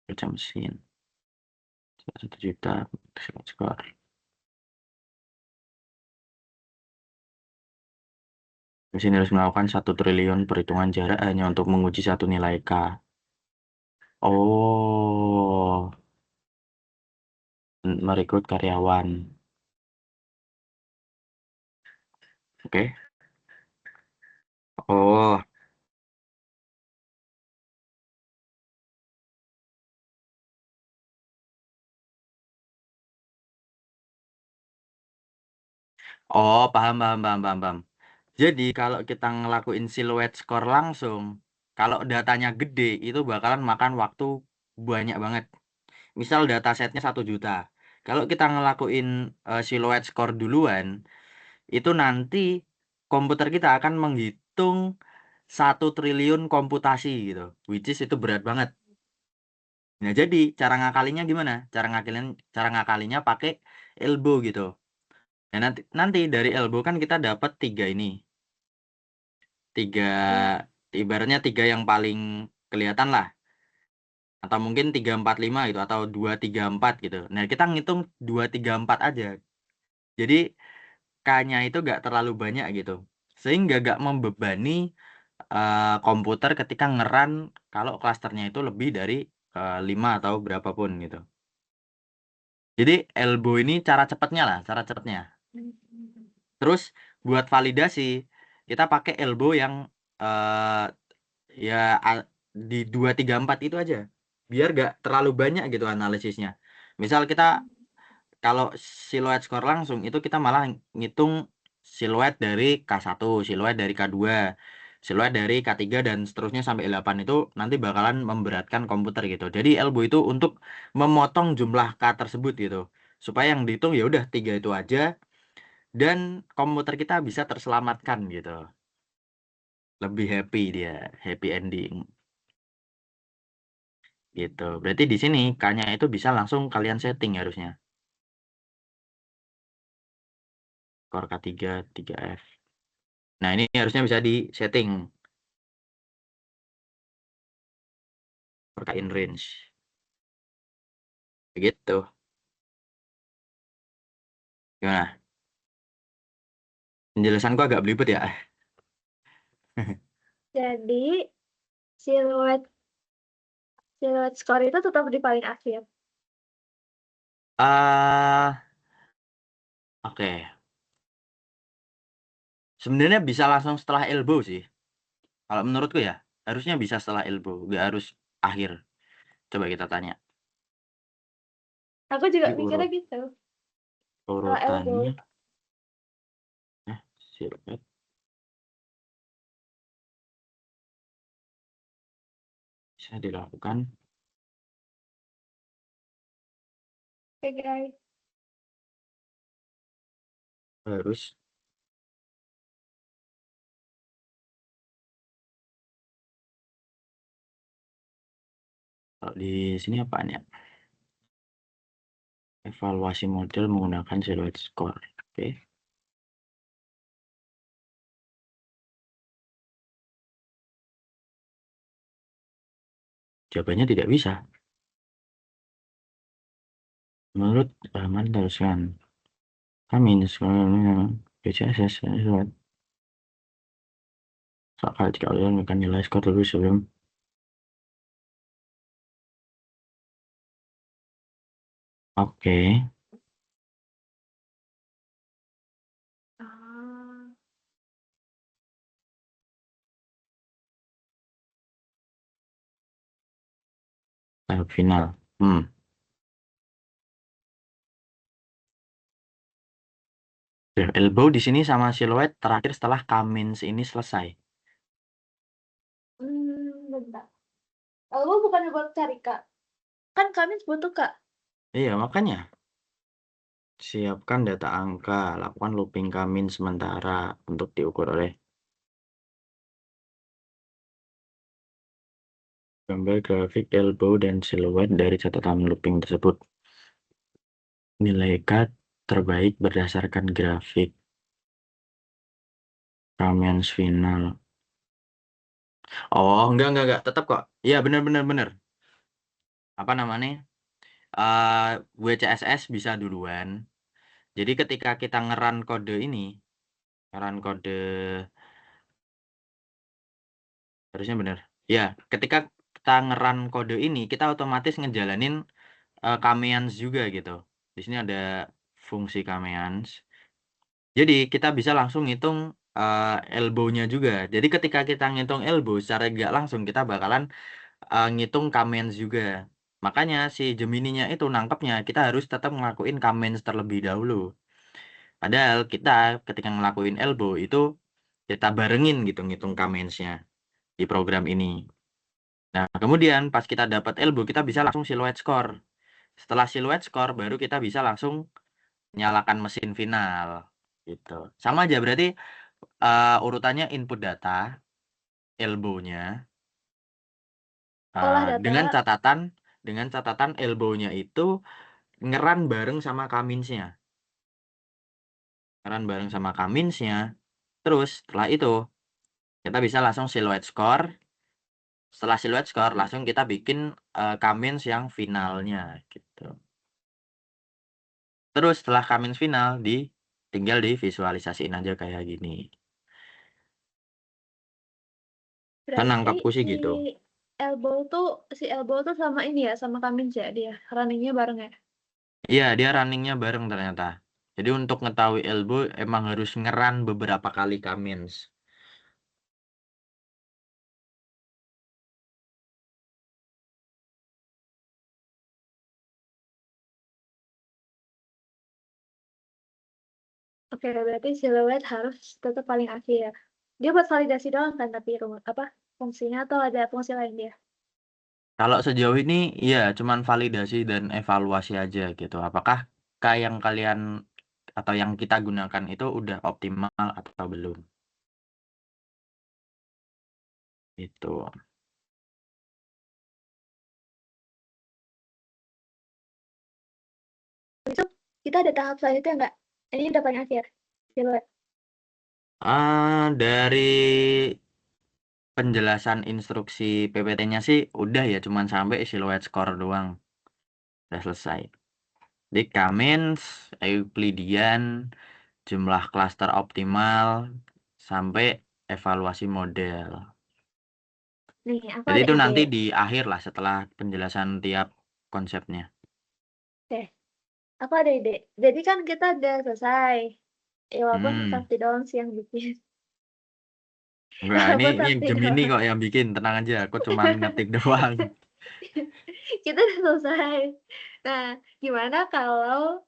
kerja mesin. 1 juta skor. Mesin harus melakukan 1 triliun perhitungan jarak hanya untuk menguji satu nilai K. Oh, merekrut karyawan. Oke. Oh, oh, paham, paham, paham, paham, paham. Jadi kalau kita ngelakuin silhouette score langsung, kalau datanya gede itu bakalan makan waktu banyak banget. Misal datasetnya 1 juta. Kalau kita ngelakuin silhouette score duluan, itu nanti komputer kita akan menghitung 1 triliun komputasi gitu. Which is itu berat banget. Nah, jadi cara ngakalinya gimana? Cara ngakalinya pakai elbow gitu. Nah, nanti dari elbow kan kita dapat 3 ini. 3 Ya. ibaratnya 3 yang paling kelihatan lah. Atau mungkin 3, 4, 5 gitu atau 2, 3, 4 gitu. Nah, kita ngitung 2, 3, 4 aja. Jadi K-nya itu gak terlalu banyak gitu. Sehingga gak membebani komputer ketika ngeran kalau klasternya itu lebih dari 5 atau berapapun gitu. Jadi elbow ini cara cepatnya lah, cara cepatnya. Terus buat validasi kita pakai elbow yang ya di 2, 3, 4 itu aja. Biar gak terlalu banyak gitu analisisnya. Misal kita kalau siluet skor langsung itu kita malah ngitung siluet dari K1, siluet dari K2, siluet dari K3 dan seterusnya sampai 8 itu nanti bakalan memberatkan komputer gitu. Jadi elbow itu untuk memotong jumlah K tersebut gitu. Supaya yang dihitung ya udah 3 itu aja dan komputer kita bisa terselamatkan gitu. Lebih happy dia, happy ending gitu. Berarti di sini K-nya itu bisa langsung kalian setting harusnya. Skor K3, 3F. Nah, ini harusnya bisa di setting in range. Begitu. Gimana? Penjelasanku agak belibet ya. Jadi siluet siluet skor itu tetap di paling akhir. Oke. Sebenarnya bisa langsung setelah elbow sih. Kalau menurutku ya, harusnya bisa setelah elbow, nggak harus akhir. Coba kita tanya. Aku juga Di mikirnya gitu. Setelah elbow. urutannya. Siluet. Bisa dilakukan. Oke guys. Harus. Kalau di sini apaan ya? Evaluasi model menggunakan siluet score. Oke. Jawabannya tidak bisa. Menurut Rahman teruskan. Kami BCSS siluet. Soal jika kalian akan nilai skor dulu sebelum. Oke. Ah, Tahap final. Ya, elbow di sini sama siluet terakhir setelah Cummins ini selesai. bentar. Elbow bukan buat cari Kak. Kan kami butuh Kak. Iya, makanya. Siapkan data angka, lakukan looping Cummins sementara untuk diukur oleh gambar grafik elbow dan siluet dari catatan looping tersebut. Nilai K terbaik berdasarkan grafik Cummins final. Oh, enggak. Tetap kok. Iya, benar. Apa namanya? WCSS bisa duluan. Jadi ketika kita ngeran kode ini, ngeran kode harusnya benar. Ya, ketika kita ngeran kode ini, kita otomatis ngejalanin Kamians juga gitu. Di sini ada fungsi Kamians. Jadi kita bisa langsung ngitung elbow-nya juga. Jadi ketika kita ngitung elbow secara nggak langsung kita bakalan ngitung Kamians juga. Makanya si Gemini-nya itu nangkepnya kita harus tetap ngelakuin Kamians terlebih dahulu. Padahal kita ketika ngelakuin elbow itu kita barengin gitu ngitung Kamians-nya di program ini. Nah, kemudian pas kita dapat elbow kita bisa langsung siluet score. Setelah siluet score baru kita bisa langsung nyalakan mesin final gitu. Sama aja berarti urutannya input data, elbow-nya Olah data. dengan catatan elbow-nya itu ngeran bareng sama Cummins-nya. Ngeran bareng sama Cummins-nya. Terus setelah itu kita bisa langsung siluet score. Setelah siluet score langsung kita bikin Cummins yang finalnya gitu. Terus setelah Cummins final tinggal divisualisasiin aja kayak gini. Kan Berarti nangkapku sih gitu. si Elbow tuh sama ini ya, sama Kamin ya dia runningnya bareng ya. Iya, dia runningnya bareng ternyata. Jadi untuk ngetahui elbow emang harus ngeran beberapa kali Kamins. Oke, berarti siluet harus tetap paling akhir. Dia buat validasi doang kan, tapi fungsinya atau ada fungsi lain dia? Kalau sejauh ini, iya, cuman validasi dan evaluasi aja gitu. Apakah yang kalian atau yang kita gunakan itu udah optimal atau belum? Itu. Itu kita ada tahap selanjutnya nggak? Ini udah paling akhir, siluet. Dari penjelasan instruksi PPT-nya sih udah ya, cuman sampai siluet skor doang. Udah selesai. Di Kamins, Euclidean, jumlah klaster optimal, sampai evaluasi model. Nih, aku Jadi ada itu ide. nanti di akhir lah setelah penjelasan tiap konsepnya. Oke, aku ada ide. Jadi kan kita udah selesai. Ya, walaupun Hmm. Sakti doang sih yang bikin. Enggak, ini Walaupun yang Sakti Gemini doang. kok yang bikin, tenang aja. Aku cuma ngetik doang. Kita udah selesai. Nah, gimana kalau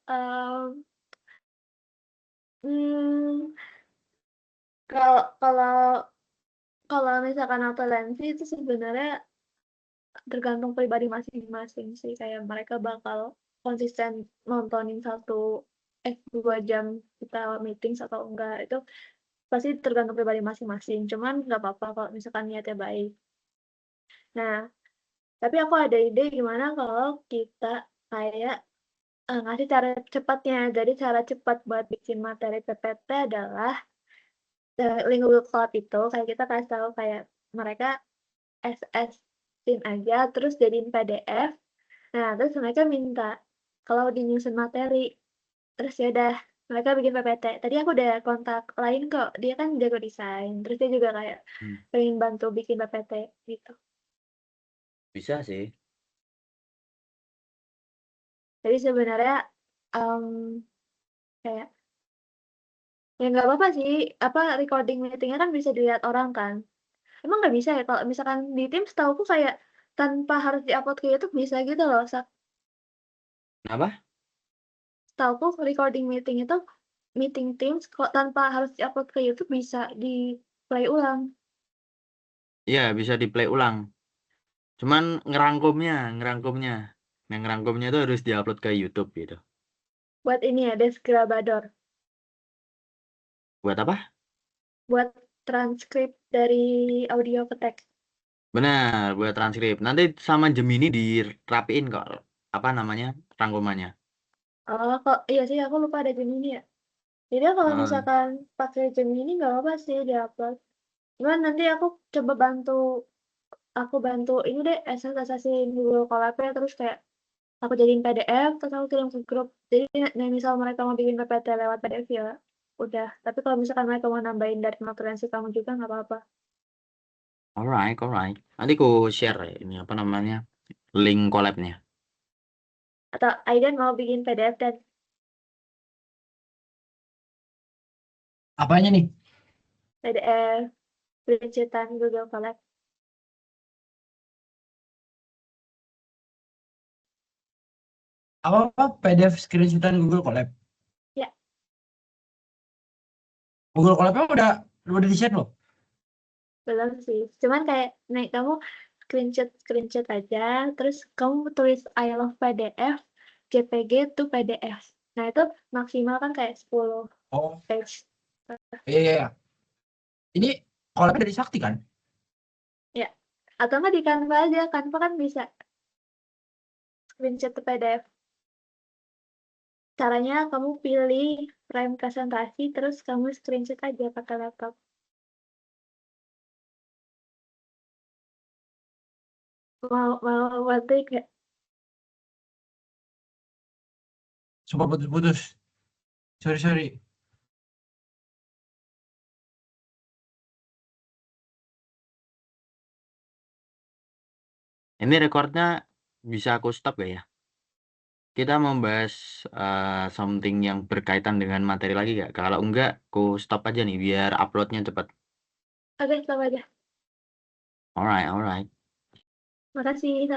hmm, kalau kalau kalau misalkan autolensi itu sebenarnya tergantung pribadi masing-masing sih. Kayak mereka bakal konsisten nontonin 2 jam kita meeting atau enggak. Itu pasti tergantung pribadi masing-masing. Cuman nggak apa-apa kalau misalkan niatnya baik. Nah, tapi aku ada ide gimana kalau kita kayak ngasih cara cepatnya. Jadi cara cepat buat bikin materi PPT adalah link Google Cloud itu kayak kita kasih tahu kayak mereka SS-in aja terus jadiin PDF. Nah, terus mereka minta kalau dinyusun materi. Terus ya udah mereka bikin PPT. Tadi aku udah kontak lain kok. Dia kan jago desain. Terus dia juga kayak Hmm, pengen bantu bikin PPT gitu. Bisa sih. Jadi sebenarnya em, kayak ya nggak apa-apa sih. Apa recording meetingnya kan bisa dilihat orang kan. Emang nggak bisa ya kalau misalkan di Teams setahuku kayak tanpa harus diupload ke YouTube bisa gitu loh. Apa? Setahuku recording meeting itu meeting Teams kok tanpa harus diupload ke YouTube bisa di play ulang. Iya, bisa di play ulang. Cuman ngerangkumnya. Yang ngerangkumnya itu harus diupload ke YouTube gitu. Buat ini ya, Deskribador. Buat apa? Buat transkrip dari audio ke teks. Benar, buat transkrip. Nanti sama Gemini dirapiin kok. Apa namanya? Rangkumannya. Oh, kok iya sih aku lupa ada Gemini ya. Jadi kalau Heeh. misalkan pakai Gemini nggak apa-apa sih diupload. Cuman nanti aku bantu ini deh SS-in Google Colab-nya terus kayak aku jadiin PDF terus aku kirim ke grup. Jadi misal mereka mau bikin PPT lewat PDF ya udah. Tapi kalau misalkan mereka mau nambahin dari referensi kamu juga nggak apa-apa. Alright. Nanti ku share ya, ini apa namanya? Link collab-nya. Atau Aiden mau bikin PDF dan Apanya nih? PDF screenshotan Google Colab. Apa PDF screenshotan Google Colab? Ya, Google Colab-nya udah di-share loh. belum sih. Cuman kayak nih kamu screenshot aja, terus kamu tulis I love PDF, JPG to PDF. Nah, itu maksimal kan kayak 10 Oh, page. iya. Ini Colab-nya dari Sakti kan? Ya. Atau nggak di Canva aja, Canva kan bisa screenshot to PDF. Caranya kamu pilih frame presentasi, terus kamu screenshot aja pakai laptop. Mau bantuin nggak? Sumpah putus-putus. Sorry. Ini rekornya bisa aku stop gak ya? Kita membahas something yang berkaitan dengan materi lagi gak? Kalau enggak, aku stop aja nih biar uploadnya cepat. Oke, sama aja. Alright. Makasih.